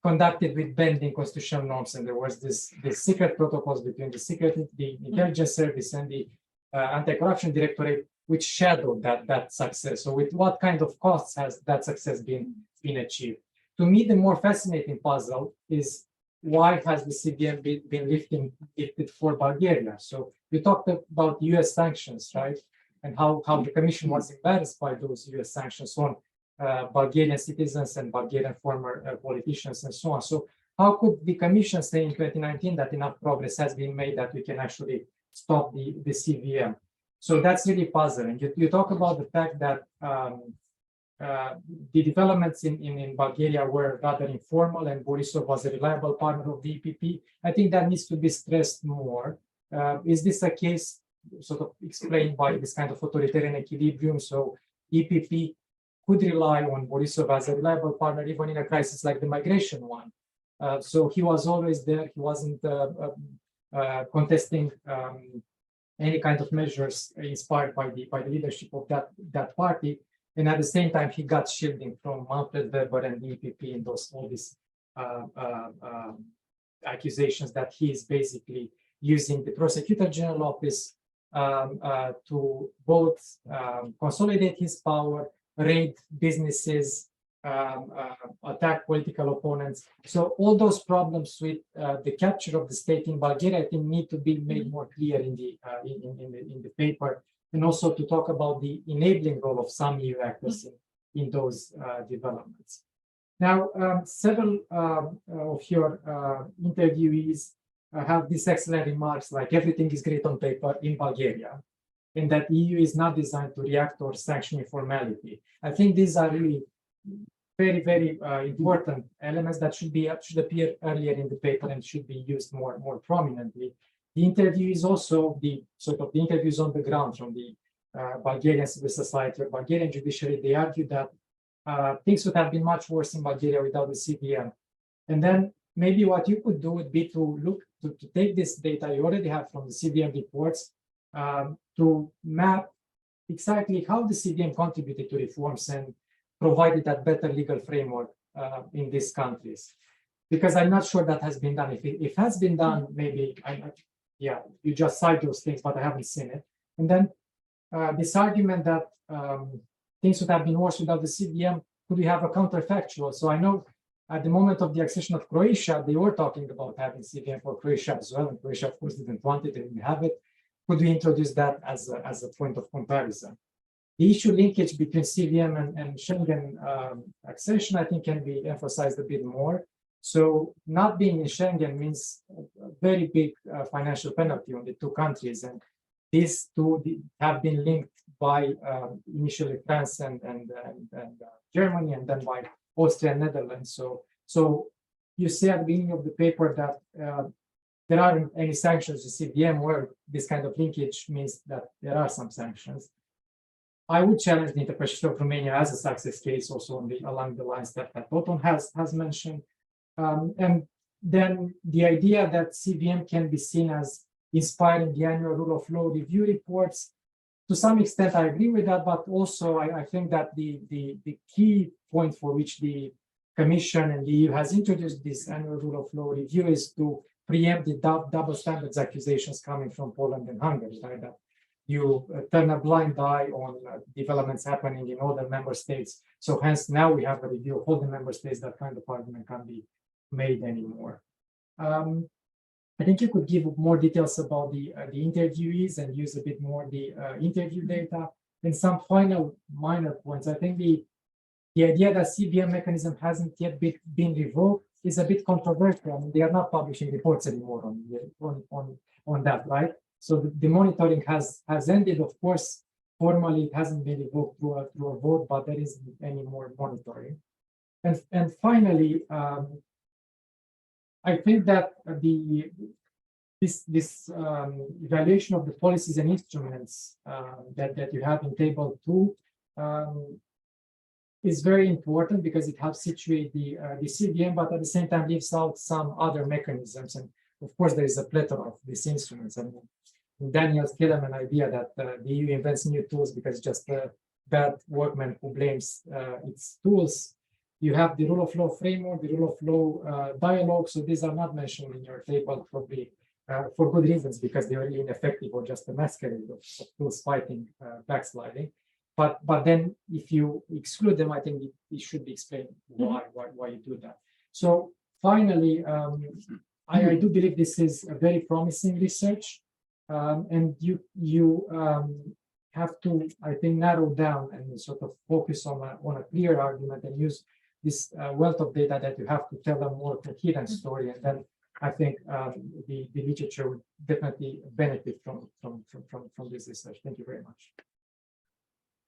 conducted with bending constitutional norms, and there was this secret protocols between the intelligence service and the anti-corruption directorate, which shadowed that success. So with what kind of costs has that success been achieved? to me, the more fascinating puzzle is why has the CVM been lifted for Bulgaria? So you talked about US sanctions, right? And how the Commission was embarrassed by those US sanctions on Bulgarian citizens and Bulgarian former politicians and so on. So how could the Commission say in 2019 that enough progress has been made that we can actually stop the CVM? So that's really puzzling. You talk about the fact that the developments in Bulgaria were rather informal and Borisov was a reliable partner of the EPP. I think that needs to be stressed more. Is this a case sort of explained by this kind of authoritarian equilibrium? So EPP could rely on Borisov as a reliable partner even in a crisis like the migration one. So he was always there. He wasn't contesting any kind of measures inspired by the leadership of that party. And at the same time, he got shielding from Manfred Weber and the EPP in all these accusations that he is basically using the Prosecutor General Office to both consolidate his power, raid businesses, attack political opponents. So all those problems with the capture of the state in Bulgaria, I think, need to be made more clear in the paper, and also to talk about the enabling role of some EU actors in those developments. Now, several of your interviewees have these excellent remarks like everything is great on paper in Bulgaria, and that EU is not designed to react or sanction informality. I think these are really very, very important elements that should appear earlier in the paper and should be used more prominently. The interview is also the interviews on the ground from the Bulgarian civil society or Bulgarian judiciary. They argue that things would have been much worse in Bulgaria without the CVM. And then maybe what you could do would be to take this data you already have from the CVM reports to map exactly how the CVM contributed to reforms and provided that better legal framework in these countries. Because I'm not sure that has been done. If it has been done, maybe, you just cite those things, but I haven't seen it. And then this argument that things would have been worse without the CVM, could we have a counterfactual? So I know at the moment of the accession of Croatia, they were talking about having CVM for Croatia as well, and Croatia, of course, didn't want it, they didn't have it. Could we introduce that as a point of comparison? The issue linkage between CVM and Schengen accession, I think, can be emphasized a bit more. So not being in Schengen means a very big financial penalty on the two countries, and these two have been linked by initially France and Germany, and then by Austria and Netherlands. So you say at the beginning of the paper that there aren't any sanctions to CVM, where this kind of linkage means that there are some sanctions. I would challenge the interpretation of Romania as a success case, also along the lines that Othon has mentioned. And then the idea that CVM can be seen as inspiring the annual rule of law review reports, to some extent I agree with that, but also I think that the key point for which the Commission and the EU has introduced this annual rule of law review is to preempt the double standards accusations coming from Poland and Hungary, right? That you turn a blind eye on developments happening in other member states. So hence now we have a review of all the member states. That kind of argument can't be made anymore. I think you could give more details about the interviewees and use a bit more the interview data. And some final minor points. I think the idea that CVM mechanism hasn't yet been revoked is a bit controversial. I mean, they are not publishing reports anymore on that, right? So the monitoring has ended. Of course, formally it hasn't been revoked through a vote, but there isn't any more monitoring. And finally, I think that this evaluation of the policies and instruments that you have in table 2 is very important because it helps situate the CVM, but at the same time leaves out some other mechanisms. And of course, there is a plethora of these instruments. And Daniel's Kellerman idea that the EU invents new tools because just a bad workman who blames its tools. You have the rule of law framework, the rule of law dialogue. So these are not mentioned in your table, probably for good reasons, because they are really ineffective or just a masquerade of tools fighting backsliding. but then if you exclude them, I think it should be explained why you do that. So finally, I do believe this is a very promising research, and you have to, I think, narrow down and sort of focus on a clear argument and use this wealth of data that you have to tell a more coherent story, and then I think the literature would definitely benefit from this research. Thank you very much.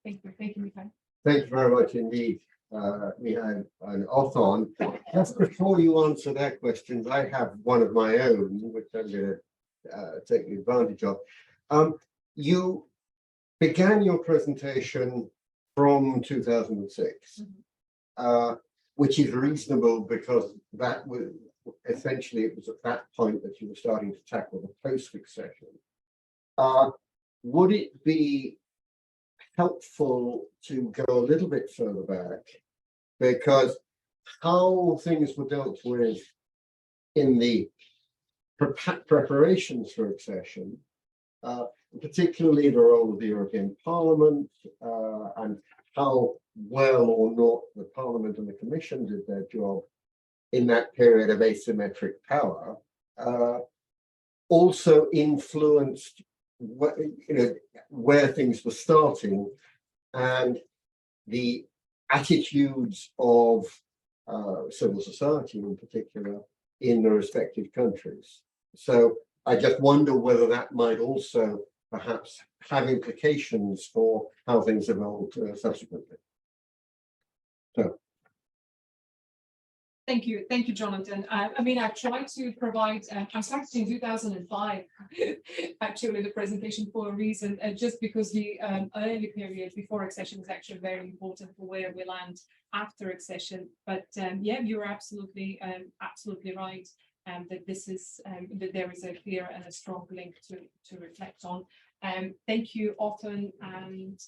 Thank you, Mihail. Thank you very much indeed, Mihail and Othon. Just before you answer their questions, I have one of my own, which I'm going to take advantage of. You began your presentation from 2006, which is reasonable because that was essentially, it was at that point that you were starting to tackle the post-accession. Would it be helpful to go a little bit further back, because how things were dealt with in the preparations for accession, particularly the role of the European Parliament, and how well or not the Parliament and the Commission did their job in that period of asymmetric power, also influenced where things were starting and the attitudes of civil society in particular in the respective countries. So I just wonder whether that might also perhaps have implications for how things evolved subsequently. So. Thank you, Jonathan. I mean, I tried to provide, I started in 2005, actually the presentation for a reason, just because the early period before accession is actually very important for where we land after accession. But yeah, you're absolutely right that this is, that there is a clear and a strong link to reflect on. Thank you, Othon, and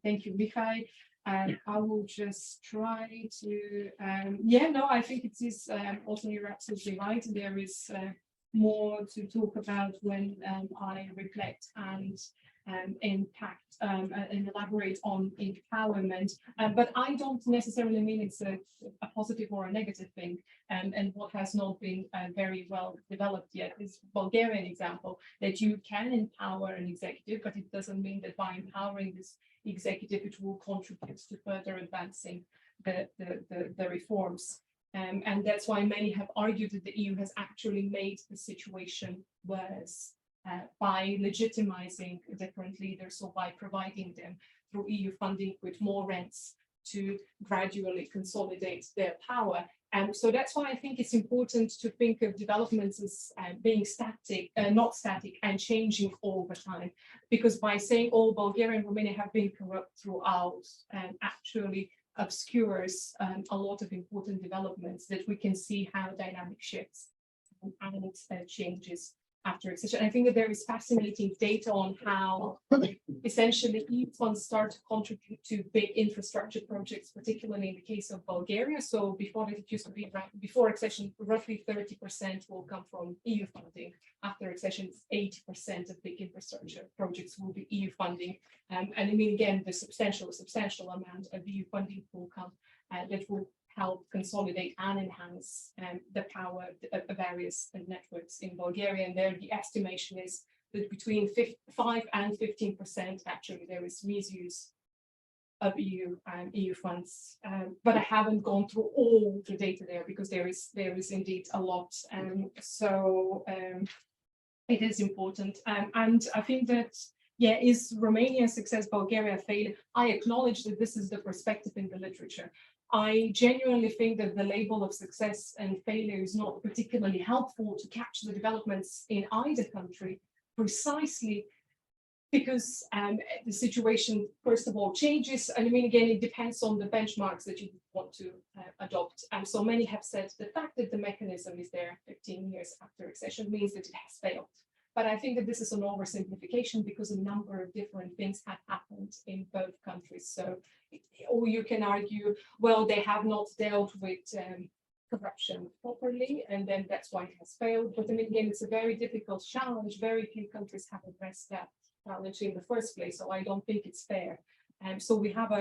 thank you, Mihail. I will just try to, I think it is also, you're absolutely right. There is more to talk about when I reflect and impact and elaborate on empowerment. But I don't necessarily mean it's a positive or a negative thing. And what has not been very well developed yet is Bulgarian example, that you can empower an executive, but it doesn't mean that by empowering this executive, it will contribute to further advancing the reforms. And that's why many have argued that the EU has actually made the situation worse by legitimizing different leaders, or by providing them through EU funding with more rents to gradually consolidate their power. And so that's why I think it's important to think of developments as being static, not static, and changing over time. Because by saying all Bulgaria and Romania have been corrupt throughout, actually obscures a lot of important developments that we can see how dynamic shifts and changes after accession. I think that there is fascinating data on how essentially EU funds start to contribute to big infrastructure projects, particularly in the case of Bulgaria. So before it used to be, before accession, roughly 30% will come from EU funding. After accession, 80% of big infrastructure projects will be EU funding. And I mean, again, the substantial amount of EU funding will come that will help consolidate and enhance the power of various networks in Bulgaria. And there the estimation is that between 5 and 15% actually there is misuse of EU funds. But I haven't gone through all the data there because there is indeed a lot. It is important. And I think that, yeah, is Romania success, Bulgaria failure? I acknowledge that this is the perspective in the literature. I genuinely think that the label of success and failure is not particularly helpful to capture the developments in either country, precisely because the situation, first of all, changes. And I mean, again, it depends on the benchmarks that you want to adopt. And so many have said the fact that the mechanism is there 15 years after accession means that it has failed. But I think that this is an oversimplification because a number of different things have happened in both countries. So, or you can argue, well, they have not dealt with corruption properly, and then that's why it has failed. But I mean, again, it's a very difficult challenge. Very few countries have addressed that challenge in the first place. So I don't think it's fair So we have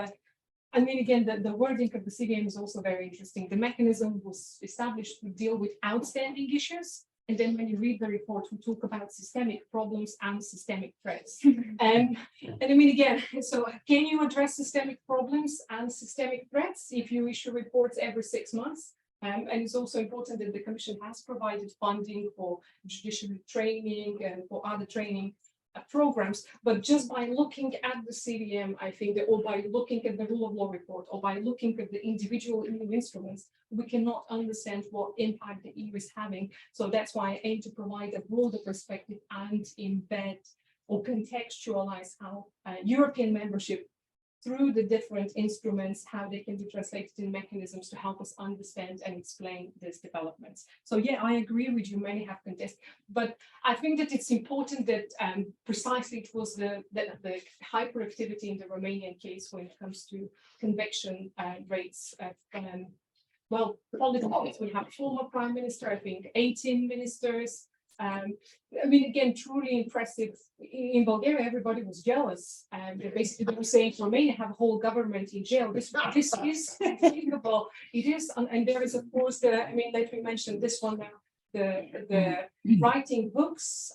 I mean, again, the wording of the CVM is also very interesting. The mechanism was established to deal with outstanding issues. And then when you read the report, we talk about systemic problems and systemic threats. And I mean, again, so can you address systemic problems and systemic threats if you issue reports every 6 months? And it's also important that the Commission has provided funding for judiciary training and for other training programs, but just by looking at the CVM, I think that, or by looking at the rule of law report, or by looking at the individual EU instruments, we cannot understand what impact the EU is having. So that's why I aim to provide a broader perspective and embed or contextualize how European membership through the different instruments, how they can be translated in mechanisms to help us understand and explain these developments. So yeah, I agree with you, many have contested, but I think that it's important that precisely it was the hyperactivity in the Romanian case when it comes to conviction rates of, well, politics. We have former prime minister, I think 18 ministers. I mean, again, truly impressive. In Bulgaria, everybody was jealous. Basically, they were saying Romania have a whole government in jail. This is unthinkable. It is, and there is, of course, I mean, let me mention this one now. The writing books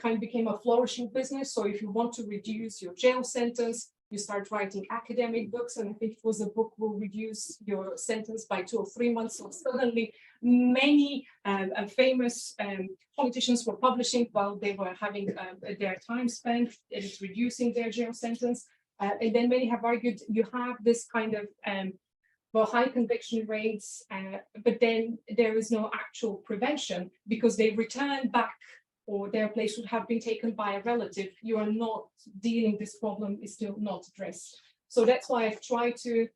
kind of became a flourishing business. So if you want to reduce your jail sentence, you start writing academic books, and I think it was a book will reduce your sentence by 2 or 3 months. So suddenly, many famous politicians were publishing while they were having their time spent, and it's reducing their jail sentence. And then many have argued you have this kind of well, high conviction rates, but then there is no actual prevention because they return back, or their place would have been taken by a relative. You are not dealing, this problem is still not addressed. So that's why I've tried to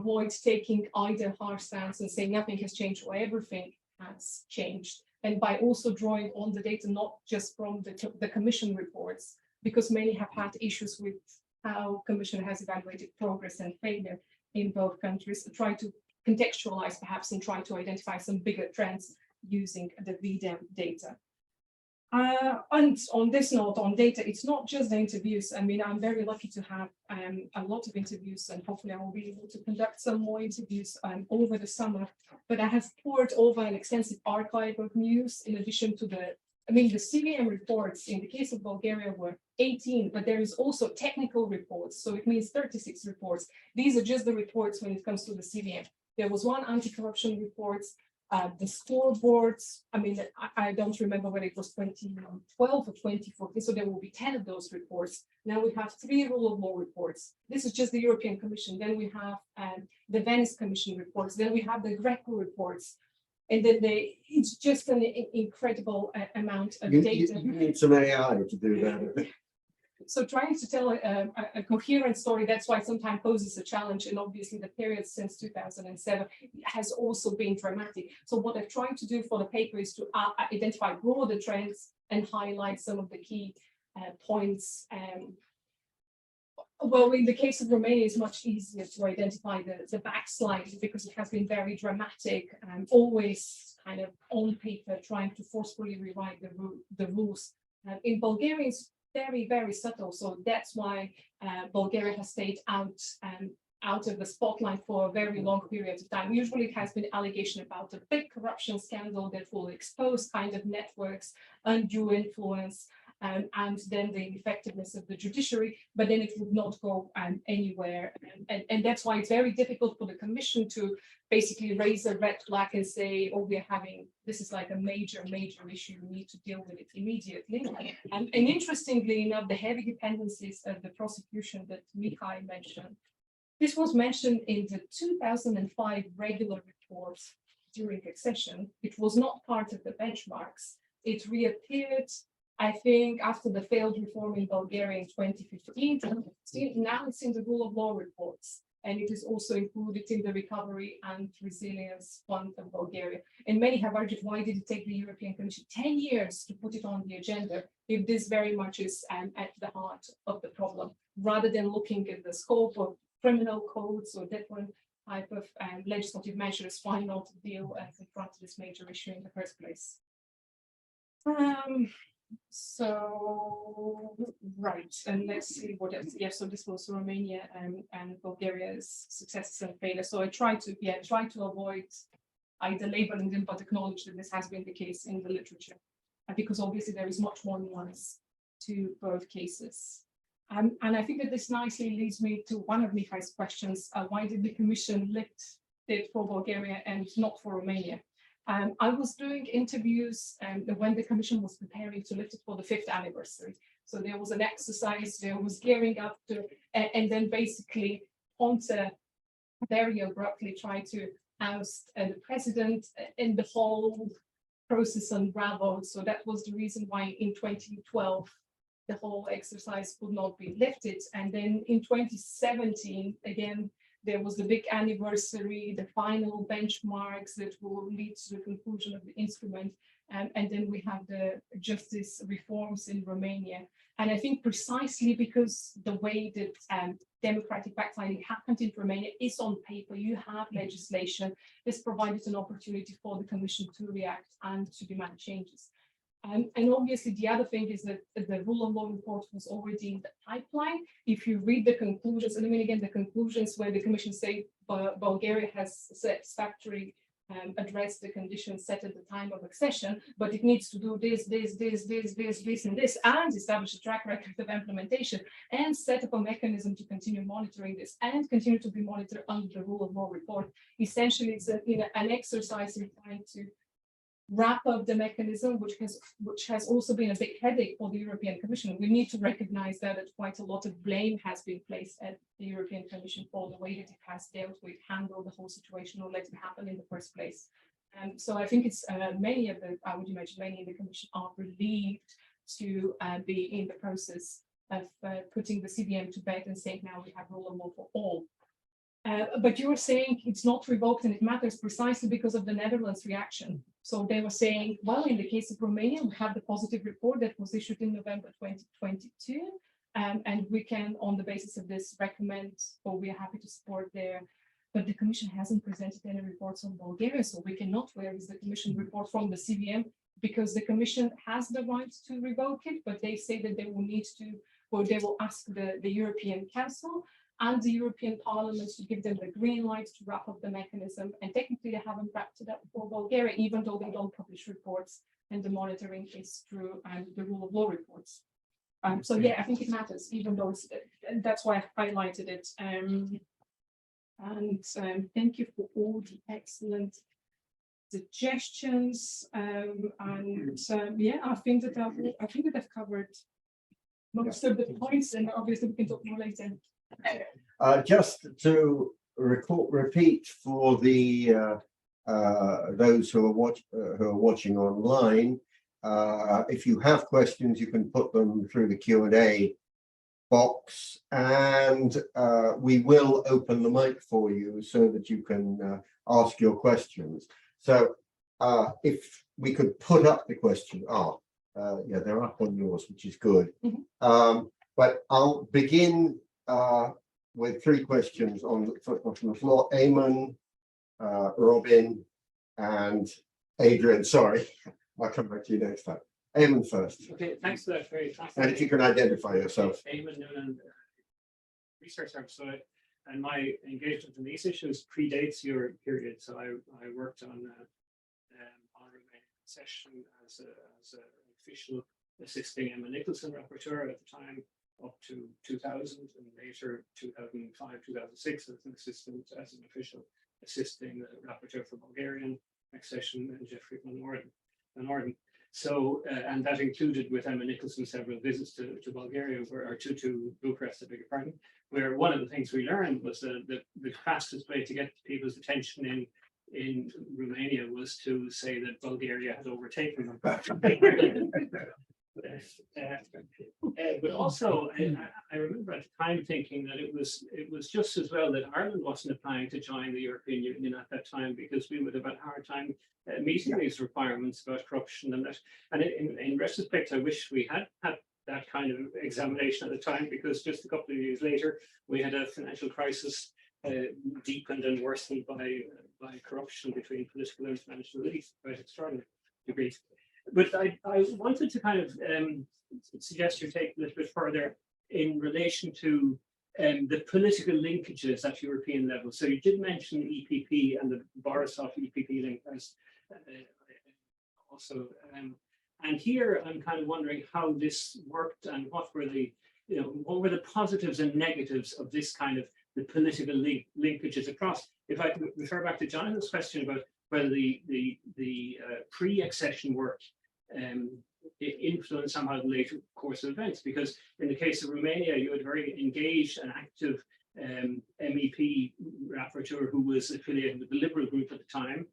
avoid taking either harsh stance and saying nothing has changed or everything has changed. And by also drawing on the data, not just from the Commission reports, because many have had issues with how Commission has evaluated progress and failure in both countries, try to contextualize perhaps and try to identify some bigger trends using the VDEM data. And on this note, on data, it's not just the interviews. I mean, I'm very lucky to have a lot of interviews, and hopefully I will be able to conduct some more interviews over the summer. But I have poured over an extensive archive of news in addition to the CVM reports in the case of Bulgaria were 18, but there is also technical reports. So it means 36 reports. These are just the reports when it comes to the CVM. There was one anti-corruption report. The scoreboards, I mean, I don't remember whether it was 2012 or 2014, so there will be 10 of those reports. Now we have 3 rule of law reports. This is just the European Commission. Then we have the Venice Commission reports. Then we have the Greco reports. And then it's just an incredible amount of data. You need some AI to do that. So trying to tell a coherent story, that's why sometimes poses a challenge. And obviously the period since 2007 has also been dramatic. So what I've tried to do for the paper is to identify broader trends and highlight some of the key points. Well, in the case of Romania, it's much easier to identify the backslide because it has been very dramatic and always kind of on paper trying to forcefully rewrite the rules. In Bulgaria, it's very, very subtle. So that's why Bulgaria has stayed out of the spotlight for a very long period of time. Usually it has been allegation about a big corruption scandal that will expose kind of networks, undue influence, and then the ineffectiveness of the judiciary, but then it would not go anywhere. And that's why it's very difficult for the Commission to basically raise a red flag and say, oh, this is like a major issue, we need to deal with it immediately. And interestingly enough, the heavy dependencies of the prosecution that Mihail mentioned, this was mentioned in the 2005 regular reports during accession. It was not part of the benchmarks. It reappeared, I think, after the failed reform in Bulgaria in 2015. Now it's in the rule of law reports, and it is also included in the Recovery and Resilience Fund of Bulgaria. And many have argued, why did it take the European Commission 10 years to put it on the agenda if this very much is at the heart of the problem, rather than looking at the scope of criminal codes or different type of legislative measures, why not deal and confront this major issue in the first place? So, right, and let's see what else. Yeah, so this was Romania and Bulgaria's successes and failures. So I try to avoid either labeling them, but acknowledge that this has been the case in the literature. Because obviously there is much more nuance to both cases. And I think that this nicely leads me to one of Mihail's questions. Why did the Commission lift it for Bulgaria and not for Romania? I was doing interviews when the Commission was preparing to lift it for the 5th anniversary. So there was an exercise, there was gearing up to, and then basically Ponta very abruptly tried to oust the president, and the whole process unraveled. So that was the reason why in 2012, the whole exercise could not be lifted. And then in 2017, again, there was the big anniversary, the final benchmarks that will lead to the conclusion of the instrument. And then we have the justice reforms in Romania. And I think precisely because the way that democratic backsliding happened in Romania is on paper, you have legislation. This provided an opportunity for the Commission to react and to demand changes. And obviously the other thing is that the rule of law report was already in the pipeline. If you read the conclusions, and I mean, again, the conclusions where the Commission say Bulgaria has satisfactorily addressed the conditions set at the time of accession, but it needs to do this, and this, and establish a track record of implementation, and set up a mechanism to continue monitoring this, and continue to be monitored under the rule of law report. Essentially, it's an exercise in trying to wrap up the mechanism, which has also been a big headache for the European Commission. We need to recognize that quite a lot of blame has been placed at the European Commission for the way that it has dealt with, handled the whole situation, or let it happen in the first place. And so I think it's I would imagine many in the Commission are relieved to be in the process of putting the CVM to bed and saying now we have rule of law for all. But you were saying it's not revoked and it matters precisely because of the Netherlands reaction. So they were saying, well, in the case of Romania, we have the positive report that was issued in November 2022. And we can, on the basis of this, recommend, or we are happy to support there. But the Commission hasn't presented any reports on Bulgaria, so we cannot. Where is the Commission report from the CVM? Because the Commission has the right to revoke it, but they say that they will need to, or they will ask the European Council and the European Parliament to give them the green light to wrap up the mechanism. And technically they haven't wrapped it up for Bulgaria, even though they don't publish reports and the monitoring is through the rule of law reports. So yeah, I think it matters, even though that's why I highlighted it. Thank you for all the excellent suggestions. Yeah, I think that I've covered most of the points, and obviously we can talk more later. Just to repeat for the those who are watching online, if you have questions, you can put them through the Q&A box, and we will open the mic for you so that you can ask your questions. So if we could put up the question, yeah, they're up on yours, which is good. Mm-hmm. But I'll begin with 3 questions from the floor. Eamon, Robin, and Adrian. Sorry, I'll come back to you next time. Eamon first. Okay, thanks for that. Very and if you can identify yourself. Eamon Noonan, research officer, and my engagement in these issues predates your period. So I worked on accession as an official assisting Emma Nicholson rapporteur at the time, up to 2000, and later 2005, 2006 as an assistant, as an official assisting the rapporteur for Bulgarian accession, and Jeffrey Van Orden. So, and that included with Emma Nicholson several visits to Bulgaria, or to Bucharest, I beg your pardon, where one of the things we learned was that the fastest way to get people's attention in Romania was to say that Bulgaria had overtaken them. But also, I remember at the time thinking that it was just as well that Ireland wasn't applying to join the European Union at that time, because we would have had a hard time meeting these requirements about corruption and that. And in retrospect, I wish we had that kind of examination at the time, because just a couple of years later, we had a financial crisis deepened and worsened by corruption between political and financial elites, quite extraordinary degrees. But I wanted to kind of suggest you take a little bit further in relation to the political linkages at European level. So you did mention EPP and the Borisov EPP link as also, and here I'm kind of wondering how this worked and what were the, what were the positives and negatives of this kind of the political linkages across. If I could refer back to Jonathan's question about whether the pre-accession work influence somehow the later course of events, because in the case of Romania, you had a very engaged and active MEP rapporteur who was affiliated with the Liberal group at the time,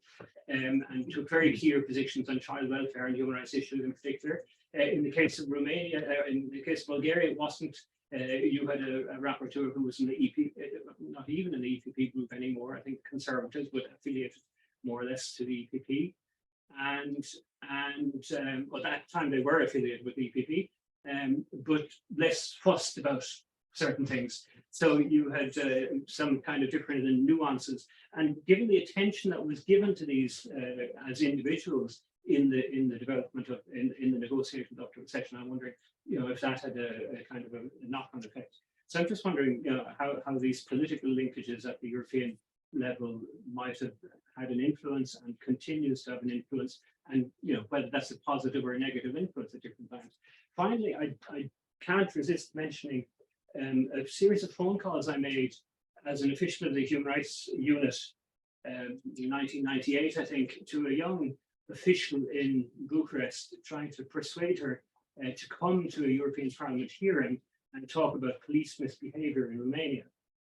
and took very clear positions on child welfare and human rights issues in particular. In the case of Romania, in the case of Bulgaria, it wasn't. You had a rapporteur who was in the EP, not even in the EPP group anymore. I think Conservatives, but affiliated more or less to the EPP. And at that time they were affiliated with the EPP, but less fussed about certain things. So you had some kind of different nuances, and given the attention that was given to these as individuals in the development of in the negotiations up to accession, I'm wondering, if that had a kind of a knock-on effect. So I'm just wondering, how these political linkages at the European level might have had an influence and continues to have an influence, and whether that's a positive or a negative influence at different times. Finally, I can't resist mentioning a series of phone calls I made as an official of the Human Rights Unit in 1998, I think, to a young official in Bucharest, trying to persuade her to come to a European Parliament hearing and talk about police misbehavior in Romania.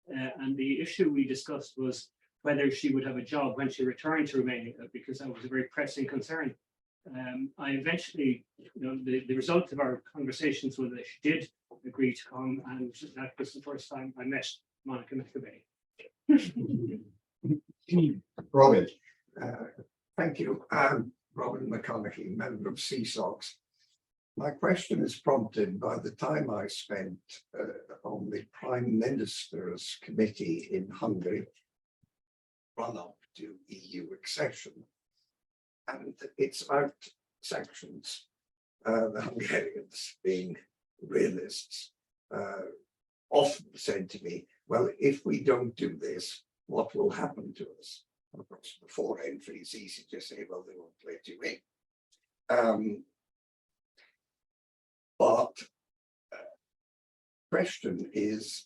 And the issue we discussed was whether she would have a job when she returned to Romania, because that was a very pressing concern. I eventually, the result of our conversations was that she did agree to come, and that was the first time I met Monica McAvey. Robin. Thank you. Robin McConaughey, member of SEESOX. My question is prompted by the time I spent on the Prime Minister's Committee in Hungary, run up to EU accession, and its out sections, the Hungarians, being realists, often said to me, well, if we don't do this, what will happen to us? Of course, before entry, it's easy to say, well, they won't let you in. But question is,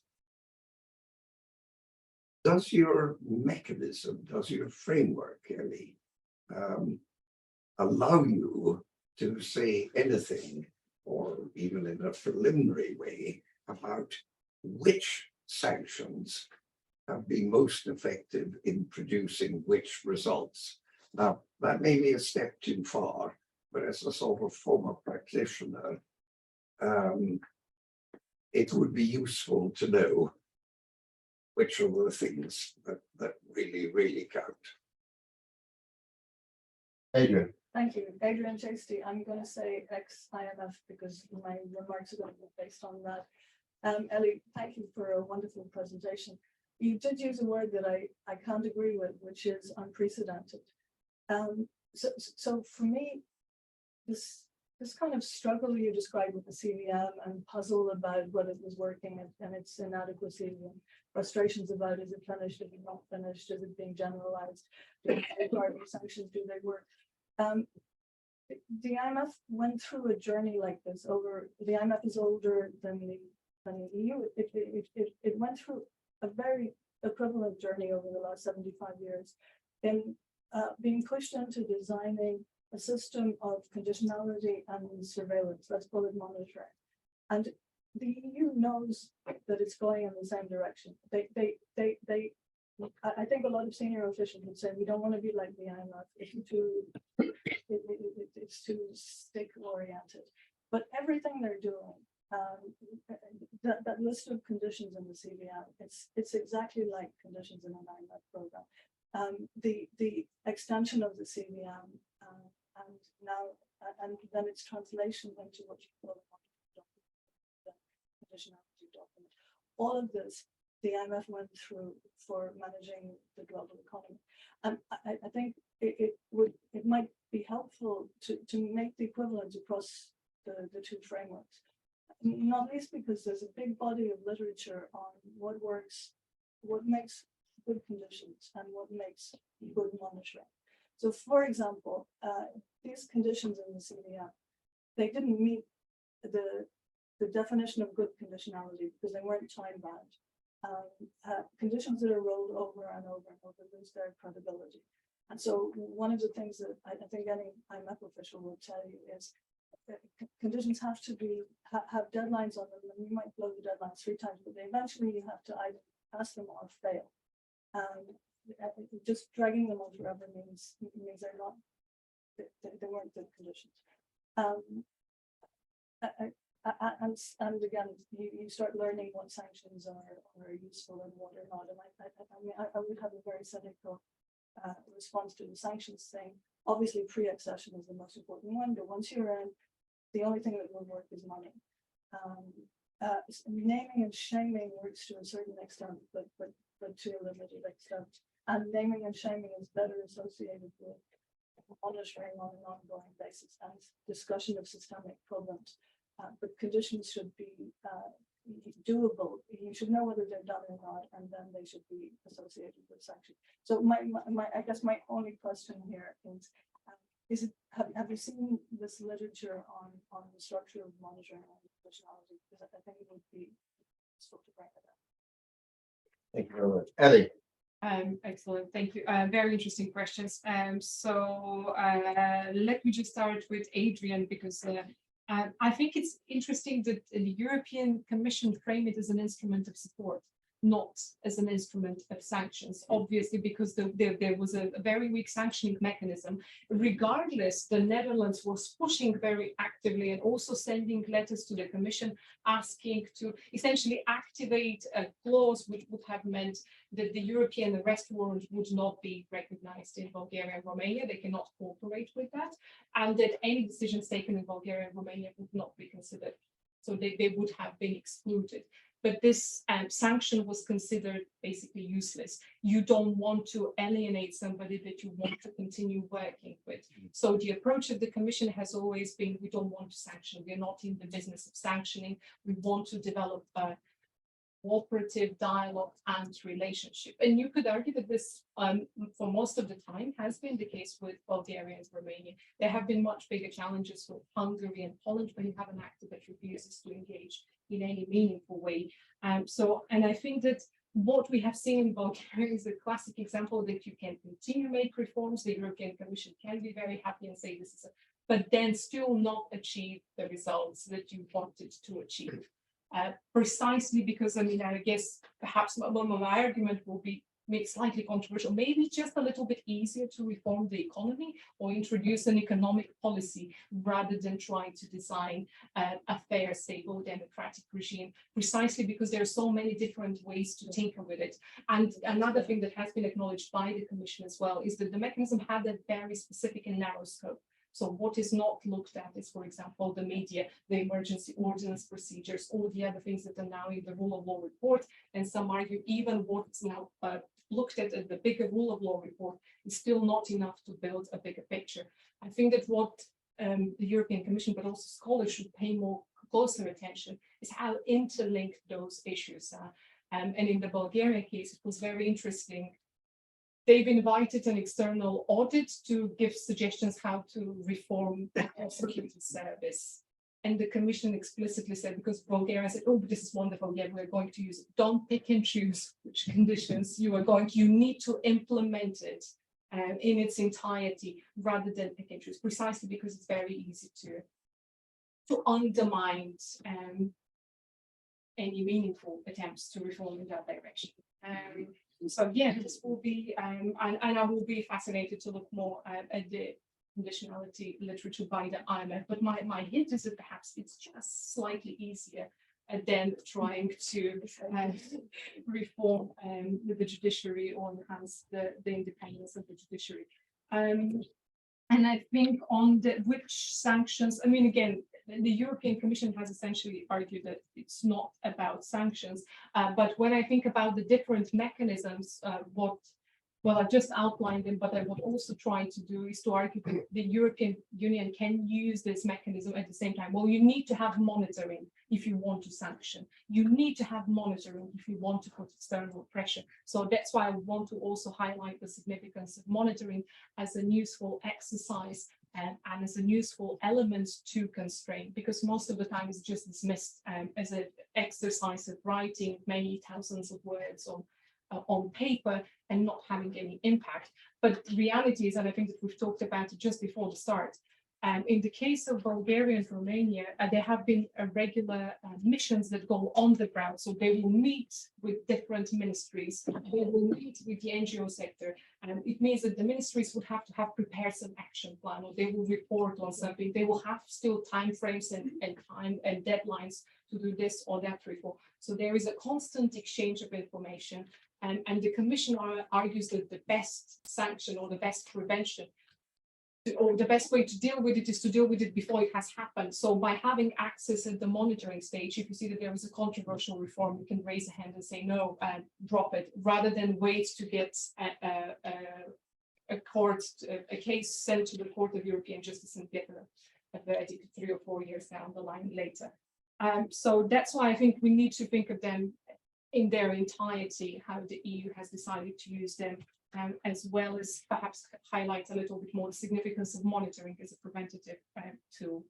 does your mechanism, does your framework, Ellie, allow you to say anything, or even in a preliminary way, about which sanctions have been most effective in producing which results? Now, that may be a step too far, but as a sort of former practitioner, it would be useful to know which are the things that really, really count. Adrian. Thank you. Adrian Chasty. I'm going to say ex-IMF because my remarks are going to be based on that. Ellie, thank you for a wonderful presentation. You did use a word that I can't agree with, which is unprecedented. So for me, this kind of struggle you described with the CVM and puzzle about whether it was working and its inadequacy and frustrations about is it finished, is it not finished, is it being generalized, do sanctions, do they work? The IMF went through a journey like this over, the IMF is older than the EU. It went through a very equivalent journey over the last 75 years in being pushed into designing a system of conditionality and surveillance, let's call it monitoring. And the EU knows that it's going in the same direction. I think a lot of senior officials would say we don't want to be like the IMF. It's too stick oriented. But everything they're doing, that list of conditions in the CVM, it's exactly like conditions in an IMF program. The extension of the CVM and now and then its translation into what you call the conditionality document. All of this the IMF went through for managing the global economy. And I think it might be helpful to make the equivalent across the two frameworks. Not least because there's a big body of literature on what works, what makes good conditions and what makes good monitoring. So for example, these conditions in the CDM, they didn't meet the definition of good conditionality because they weren't time bound. Conditions that are rolled over and over and over lose their credibility. And so one of the things that I think any IMF official will tell you is that conditions have to have deadlines on them, and you might blow the deadlines 3 times, but eventually you have to either pass them or fail. Just dragging them on forever means they're not, they weren't good conditions. And again, you start learning what sanctions are useful and what are not. And I mean, I would have a very cynical response to the sanctions thing. Obviously, pre-accession is the most important one, but once you're in, the only thing that will work is money. Naming and shaming works to a certain extent, but to a limited extent. And naming and shaming is better associated with monitoring on an ongoing basis and discussion of systemic problems. But conditions should be doable. You should know whether they're done or not, and then they should be associated with sanctions. So I guess my only question here is it, have you seen this literature on the structure of monitoring and conditionality? Because I think it would be useful to bring it up. Thank you very much. Ellie. Excellent, thank you. Very interesting questions. So let me just start with Adrian, because I think it's interesting that the European Commission framed it as an instrument of support, not as an instrument of sanctions, obviously, because there was a very weak sanctioning mechanism. Regardless, the Netherlands was pushing very actively and also sending letters to the Commission asking to essentially activate a clause which would have meant that the European arrest warrant would not be recognized in Bulgaria and Romania. They cannot cooperate with that, and that any decisions taken in Bulgaria and Romania would not be considered. So they would have been excluded. But this sanction was considered basically useless. You don't want to alienate somebody that you want to continue working with. So the approach of the Commission has always been, we don't want to sanction. We're not in the business of sanctioning. We want to develop a cooperative dialogue and relationship. And you could argue that this, for most of the time, has been the case with Bulgaria and Romania. There have been much bigger challenges with Hungary and Poland when you have an actor that refuses to engage in any meaningful way. And I think that what we have seen in Bulgaria is a classic example that you can continue to make reforms. The European Commission can be very happy and say this is but then still not achieve the results that you wanted to achieve. Precisely because, I mean, I guess perhaps my argument will be slightly controversial, maybe just a little bit easier to reform the economy or introduce an economic policy rather than trying to design a fair, stable, democratic regime, precisely because there are so many different ways to tinker with it. And another thing that has been acknowledged by the Commission as well is that the mechanism had a very specific and narrow scope. So what is not looked at is, for example, the media, the emergency ordinance procedures, all the other things that are now in the rule of law report. And some argue even what's now looked at the bigger rule of law report is still not enough to build a bigger picture. I think that what the European Commission, but also scholars, should pay more closer attention is how interlinked those issues are. And in the Bulgarian case, it was very interesting. They've invited an external audit to give suggestions how to reform the security service. And the Commission explicitly said, because Bulgaria said, oh, this is wonderful, yeah, we're going to use it. Don't pick and choose which conditions you need to implement it in its entirety rather than pick and choose, precisely because it's very easy to undermine any meaningful attempts to reform in that direction. So yeah, this will be, and I will be fascinated to look more at the conditionality literature by the IMF, but my hint is that perhaps it's just slightly easier than trying to reform the judiciary or enhance the independence of the judiciary. And I think on which sanctions, I mean, again, the European Commission has essentially argued that it's not about sanctions. But when I think about the different mechanisms, what well, I just outlined them, but I would also try to do is to argue that the European Union can use this mechanism at the same time. Well, you need to have monitoring if you want to sanction. You need to have monitoring if you want to put external pressure. So that's why I want to also highlight the significance of monitoring as a useful exercise and as a useful element to constrain, because most of the time it's just dismissed as an exercise of writing many thousands of words on paper and not having any impact. But the reality is, and I think that we've talked about it just before the start, in the case of Bulgaria and Romania, there have been regular missions that go on the ground. So they will meet with different ministries, they will meet with the NGO sector. And it means that the ministries would have to have prepared some action plan, or they will report on something. They will have still timeframes and time and deadlines to do this or that reform. So there is a constant exchange of information. And the Commission argues that the best sanction or the best prevention or the best way to deal with it is to deal with it before it has happened. So by having access at the monitoring stage, if you see that there is a controversial reform, you can raise a hand and say no and drop it, rather than wait to get a case sent to the Court of European Justice and get a verdict 3 or 4 years down the line later. So that's why I think we need to think of them in their entirety, how the EU has decided to use them, as well as perhaps highlight a little bit more the significance of monitoring as a preventative to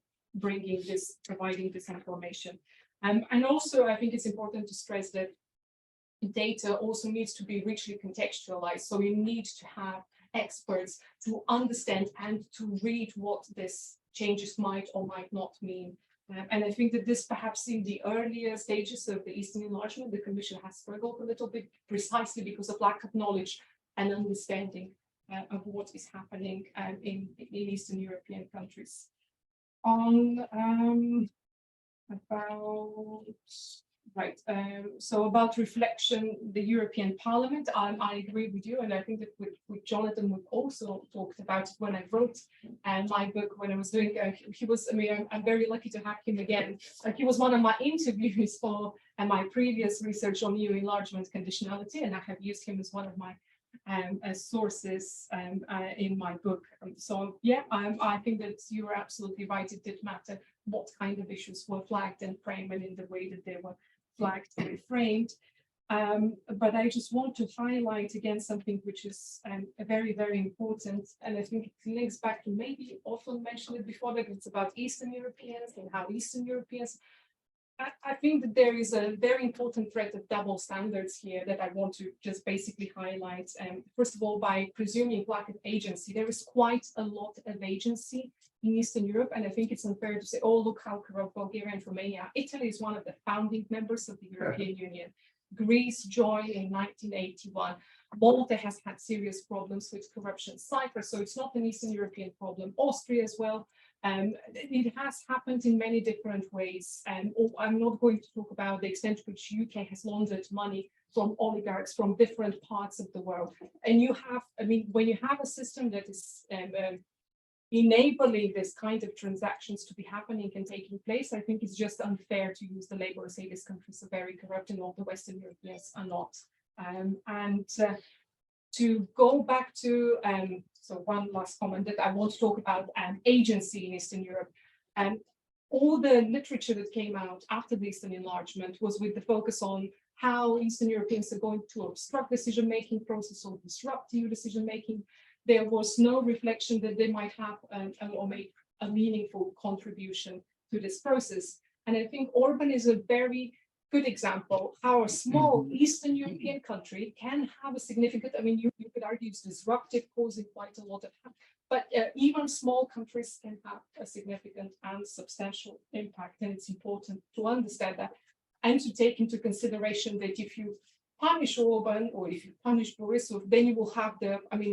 providing this information. And also, I think it's important to stress that data also needs to be richly contextualized. So you need to have experts to understand and to read what these changes might or might not mean. And I think that this perhaps in the earlier stages of the Eastern enlargement, the Commission has struggled a little bit precisely because of lack of knowledge and understanding of what is happening in Eastern European countries. So about reflection, the European Parliament, I agree with you, and I think that with Jonathan, we've also talked about it when I wrote my book, when I was doing, I'm very lucky to have him again. He was one of my interviews for my previous research on EU enlargement conditionality, and I have used him as one of my sources in my book. So yeah, I think that you are absolutely right. It did matter what kind of issues were flagged and framed, and in the way that they were flagged and framed. But I just want to highlight again something which is very, very important, and I think it links back to maybe Othon mentioned it before, that it's about Eastern Europeans and how Eastern Europeans. I think that there is a very important threat of double standards here that I want to just basically highlight. First of all, by presuming lack of agency, there is quite a lot of agency in Eastern Europe, and I think it's unfair to say, oh, look how corrupt Bulgaria and Romania are. Italy is one of the founding members of the European Union. Greece joined in 1981. Malta has had serious problems with corruption. Cyprus, so it's not an Eastern European problem. Austria as well. It has happened in many different ways. I'm not going to talk about the extent to which UK has laundered money from oligarchs from different parts of the world. And you have, when you have a system that is enabling this kind of transactions to be happening and taking place, I think it's just unfair to use the label and say this countries are very corrupt and all the Western Europeans are not. To go back to, so one last comment that I want to talk about agency in Eastern Europe. All the literature that came out after the Eastern enlargement was with the focus on how Eastern Europeans are going to obstruct decision-making process or disrupt EU decision-making. There was no reflection that they might have or make a meaningful contribution to this process. And I think Orban is a very good example how a small Eastern European country can have a significant, you could argue it's disruptive, causing quite a lot of harm, but even small countries can have a significant and substantial impact. And it's important to understand that and to take into consideration that if you punish Orban or if you punish Borisov, then you will have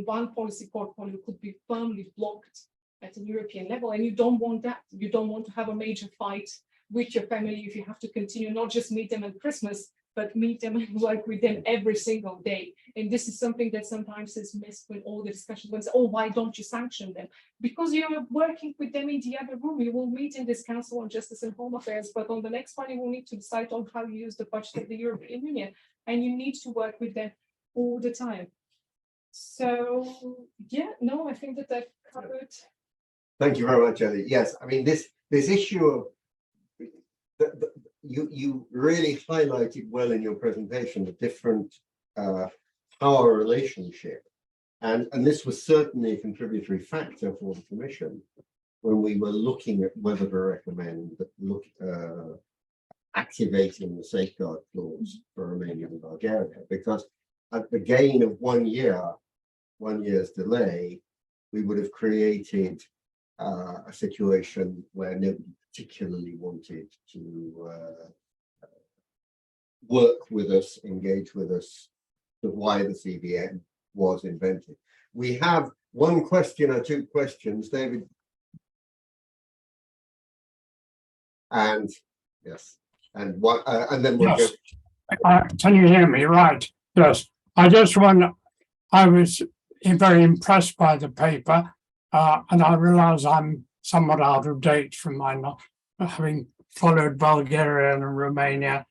one policy portfolio could be firmly blocked at a European level, and you don't want that. You don't want to have a major fight with your family if you have to continue, not just meet them at Christmas, but meet them and work with them every single day. And this is something that sometimes is missed when all the discussions when say, oh, why don't you sanction them? Because you're working with them in the other room. You will meet in this Council on Justice and Home Affairs, but on the next one, you will need to decide on how you use the budget of the European Union. And you need to work with them all the time. So, yeah, no, I think that I've covered. Thank you very much, Ellie. Yes, I mean, this issue of you really highlighted well in your presentation the different power relationship. And this was certainly a contributory factor for the Commission when we were looking at whether to recommend activating the safeguard clause for Romania and Bulgaria, because at the gain of 1 year's delay, we would have created a situation where nobody particularly wanted to work with us, engage with us, to why the CBN was invented. We have one question or two questions, David. And yes, and what, and then we'll Yes. go. Can you hear me? Right. Yes. I just want, I was very impressed by the paper, and I realize I'm somewhat out of date from my not having followed Bulgaria and Romania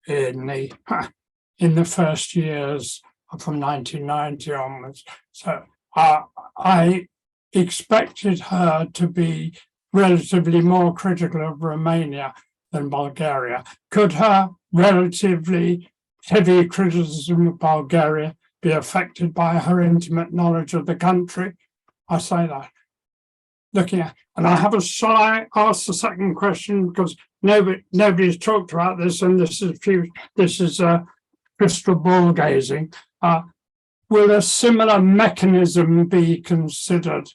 in the first years from 1990 onwards. So I expected her to be relatively more critical of Romania than Bulgaria. Could her relatively heavy criticism of Bulgaria be affected by her intimate knowledge of the country? I say that. Looking at, and I have a, shall I ask the second question, because nobody's talked about this, and this is crystal ball gazing. Will a similar mechanism be considered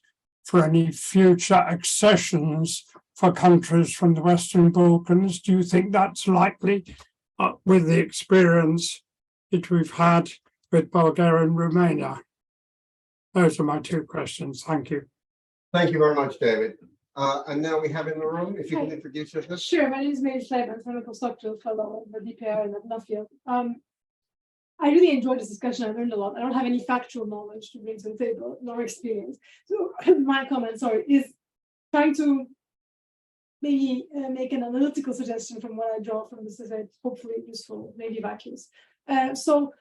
for any future accessions for countries from the Western Balkans? Do you think that's likely with the experience that we've had with Bulgaria and Romania? Those are my two questions. Thank you. Thank you very much, David. And now we have in the room, if you can introduce yourself. Sure, my name is Mihail. I'm a postdoctoral fellow at the DPIR in Latvia. I really enjoyed this discussion. I learned a lot. I don't have any factual knowledge to bring to the table, nor experience. So my comment, sorry, is trying to maybe make an analytical suggestion from what I draw from this event, hopefully useful, maybe vacuous. So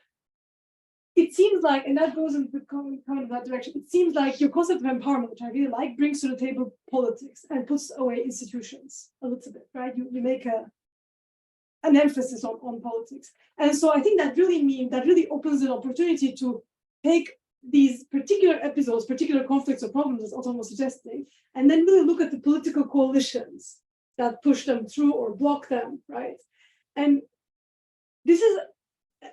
it seems like, and that goes in the comment of that direction, it seems like your concept of empowerment, which I really like, brings to the table politics and puts away institutions a little bit, right? You make an emphasis on politics. And so I think that really opens an opportunity to take these particular episodes, particular conflicts or problems, as Othon was suggesting, and then really look at the political coalitions that push them through or block them, right? And this is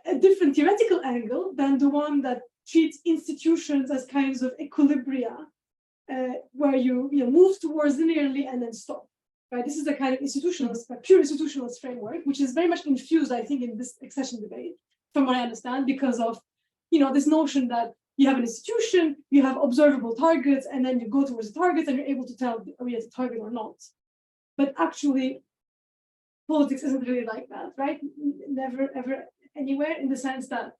a different theoretical angle than the one that treats institutions as kinds of equilibria, where you move towards linearly and then stop. Right, this is a kind of institutionalist, pure institutionalist framework, which is very much infused, I think, in this accession debate, from what I understand, because of this notion that you have an institution, you have observable targets, and then you go towards the targets, and you're able to tell are we at a target or not. But actually, politics isn't really like that, right? Never, ever, anywhere, in the sense that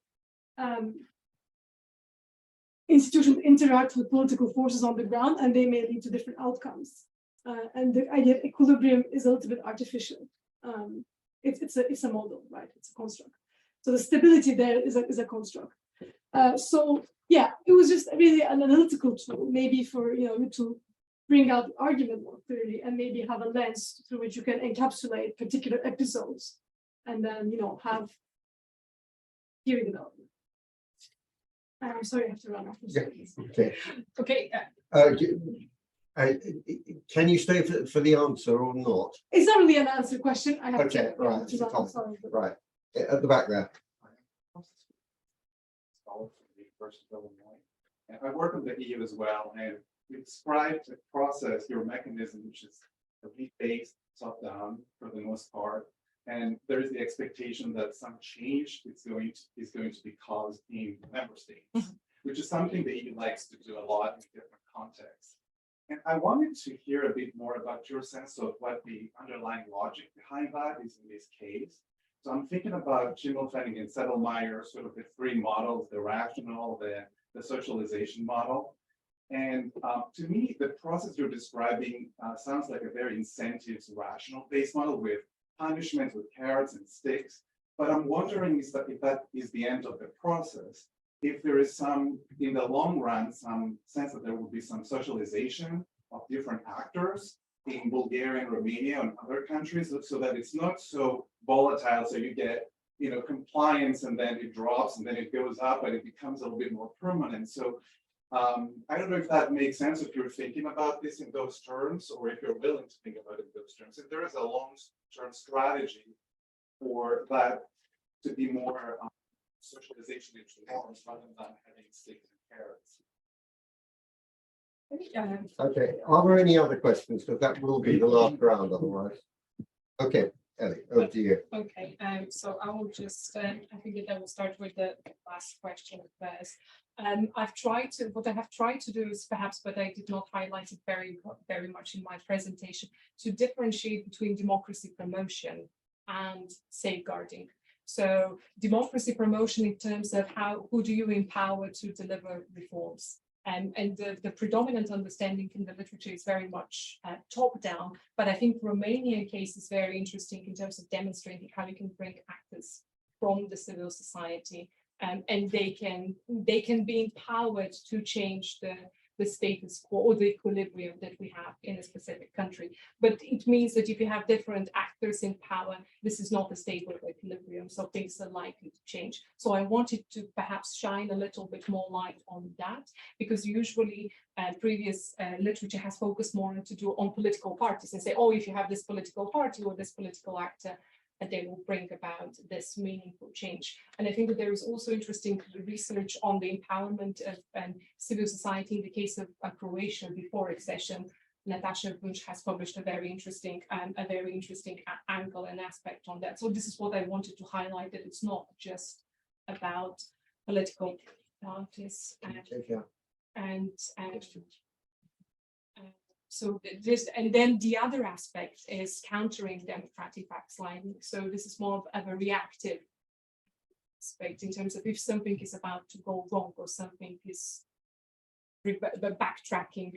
institutions interact with political forces on the ground, and they may lead to different outcomes. And the idea of equilibrium is a little bit artificial. It's a model, right? It's a construct. So the stability there is a construct. So yeah, it was just really an analytical tool, maybe for you to bring out the argument more clearly, and maybe have a lens through which you can encapsulate particular episodes, and then have theory development. I'm sorry, I have to run off. Okay. Okay. Can you stay for the answer or not? It's not really an answer question. I have Okay, to. right. Sorry. Right. At the back there. And I work on the EU as well, and you described a process, your mechanism, which is based top down for the most part, and there is the expectation that some change is going to be caused in member states, which is something the EU likes to do a lot in different contexts. And I wanted to hear a bit more about your sense of what the underlying logic behind that is in this case. So I'm thinking about Schimmelfennig and Sedlmeier, sort of the three models: the rational, the socialization model. And to me, the process you're describing sounds like a very incentives rational based model with punishment, with carrots and sticks. But I'm wondering if that is the end of the process. if there is some, in the long run, some sense that there will be some socialization of different actors in Bulgaria and Romania and other countries, so that it's not so volatile. So you get, compliance, and then it drops, and then it goes up, and it becomes a little bit more permanent. So I don't know if that makes sense, if you're thinking about this in those terms, or if you're willing to think about it in those terms. If there is a long-term strategy for that to be more socialization into norms rather than having sticks and carrots. Okay, are there any other questions? Because that will be the last round otherwise. Okay, Ellie, over to you. Okay, so I will just, I think that I will start with the last question first. What I have tried to do is perhaps, but I did not highlight it very much in my presentation, to differentiate between democracy promotion and safeguarding. So democracy promotion in terms of who do you empower to deliver reforms? And the predominant understanding in the literature is very much top-down, but I think Romanian case is very interesting in terms of demonstrating how you can bring actors from the civil society, and they can be empowered to change the status quo or the equilibrium that we have in a specific country. But it means that if you have different actors in power, this is not a stable equilibrium, so things are likely to change. So I wanted to perhaps shine a little bit more light on that, because usually previous literature has focused more on political parties and say, oh, if you have this political party or this political actor, and they will bring about this meaningful change. And I think that there is also interesting research on the empowerment of civil society in the case of Croatia before accession. Natasha Bunch has published a very interesting angle and aspect on that. So this is what I wanted to highlight, that it's not just about political parties so this, and then the other aspect is countering democratic backsliding. So this is more of a reactive aspect in terms of if something is about to go wrong or something is backtracking,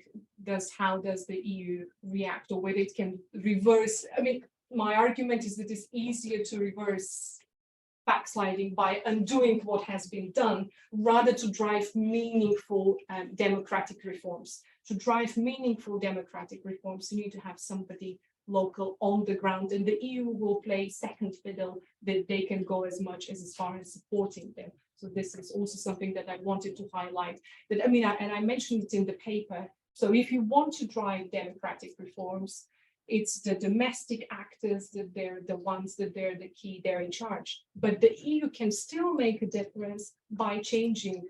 how does the EU react, or whether it can reverse. I mean, my argument is that it's easier to reverse backsliding by undoing what has been done, rather to drive meaningful democratic reforms. To drive meaningful democratic reforms, you need to have somebody local on the ground, and the EU will play second fiddle, that they can go as far as supporting them. So this is also something that I wanted to highlight. That, I mean, and I mentioned it in the paper. So if you want to drive democratic reforms, it's the domestic actors that they're the ones that they're the key, they're in charge. But the EU can still make a difference by changing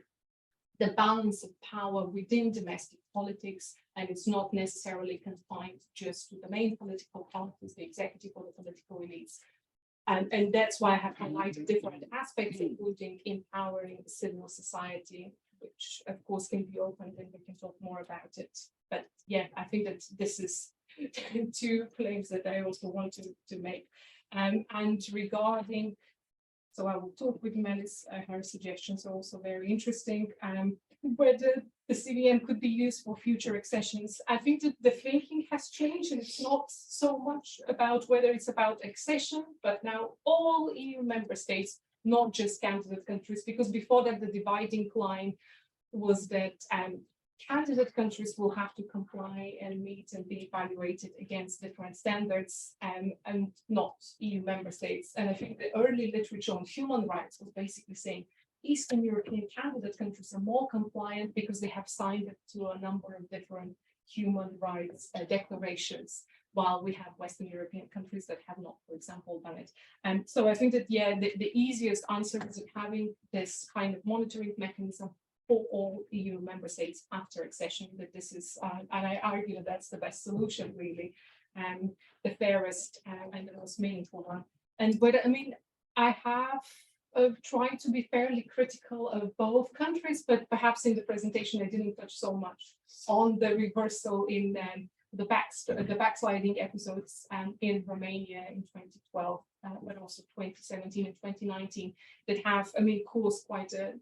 the balance of power within domestic politics, and it's not necessarily confined just to the main political parties, the executive or the political elites. And that's why I have highlighted different aspects, including empowering civil society, which of course can be opened, and we can talk more about it. But yeah, I think that this is two claims that I also want to make. And regarding, so I will talk with Melis, her suggestions are also very interesting. Whether the CVM could be used for future accessions. I think that the thinking has changed, and it's not so much about whether it's about accession, but now all EU member states, not just candidate countries, because before that the dividing line was that candidate countries will have to comply and meet and be evaluated against different standards, and not EU member states. And I think the early literature on human rights was basically saying Eastern European candidate countries are more compliant because they have signed it to a number of different human rights declarations, while we have Western European countries that have not, for example, done it. And so I think that, yeah, the easiest answer is having this kind of monitoring mechanism for all EU member states after accession, that this is, and I argue that that's the best solution, really, and the fairest and the most meaningful one. And but I mean, I have tried to be fairly critical of both countries, but perhaps in the presentation I didn't touch so much on the reversal in the backsliding episodes in Romania in 2012, but also 2017 and 2019, that have, I mean, caused quite a,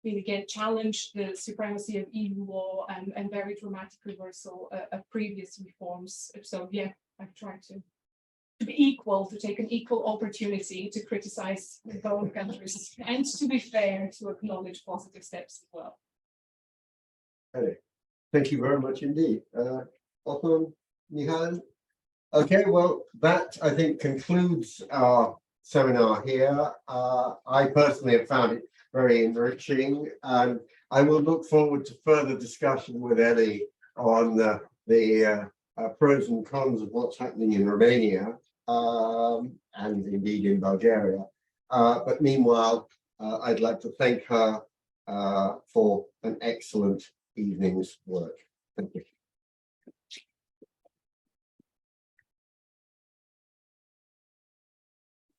again, challenged the supremacy of EU law and very dramatic reversal of previous reforms. So yeah, I've tried to to be equal, to take an equal opportunity to criticize both countries, and to be fair, to acknowledge positive steps as well. Okay. Thank you very much indeed. Othon, Mihail? Okay, well, that I think concludes our seminar here. I personally have found it very enriching, and I will look forward to further discussion with Ellie on the pros and cons of what's happening in Romania and indeed in Bulgaria. But meanwhile, I'd like to thank her for an excellent evening's work. Thank you.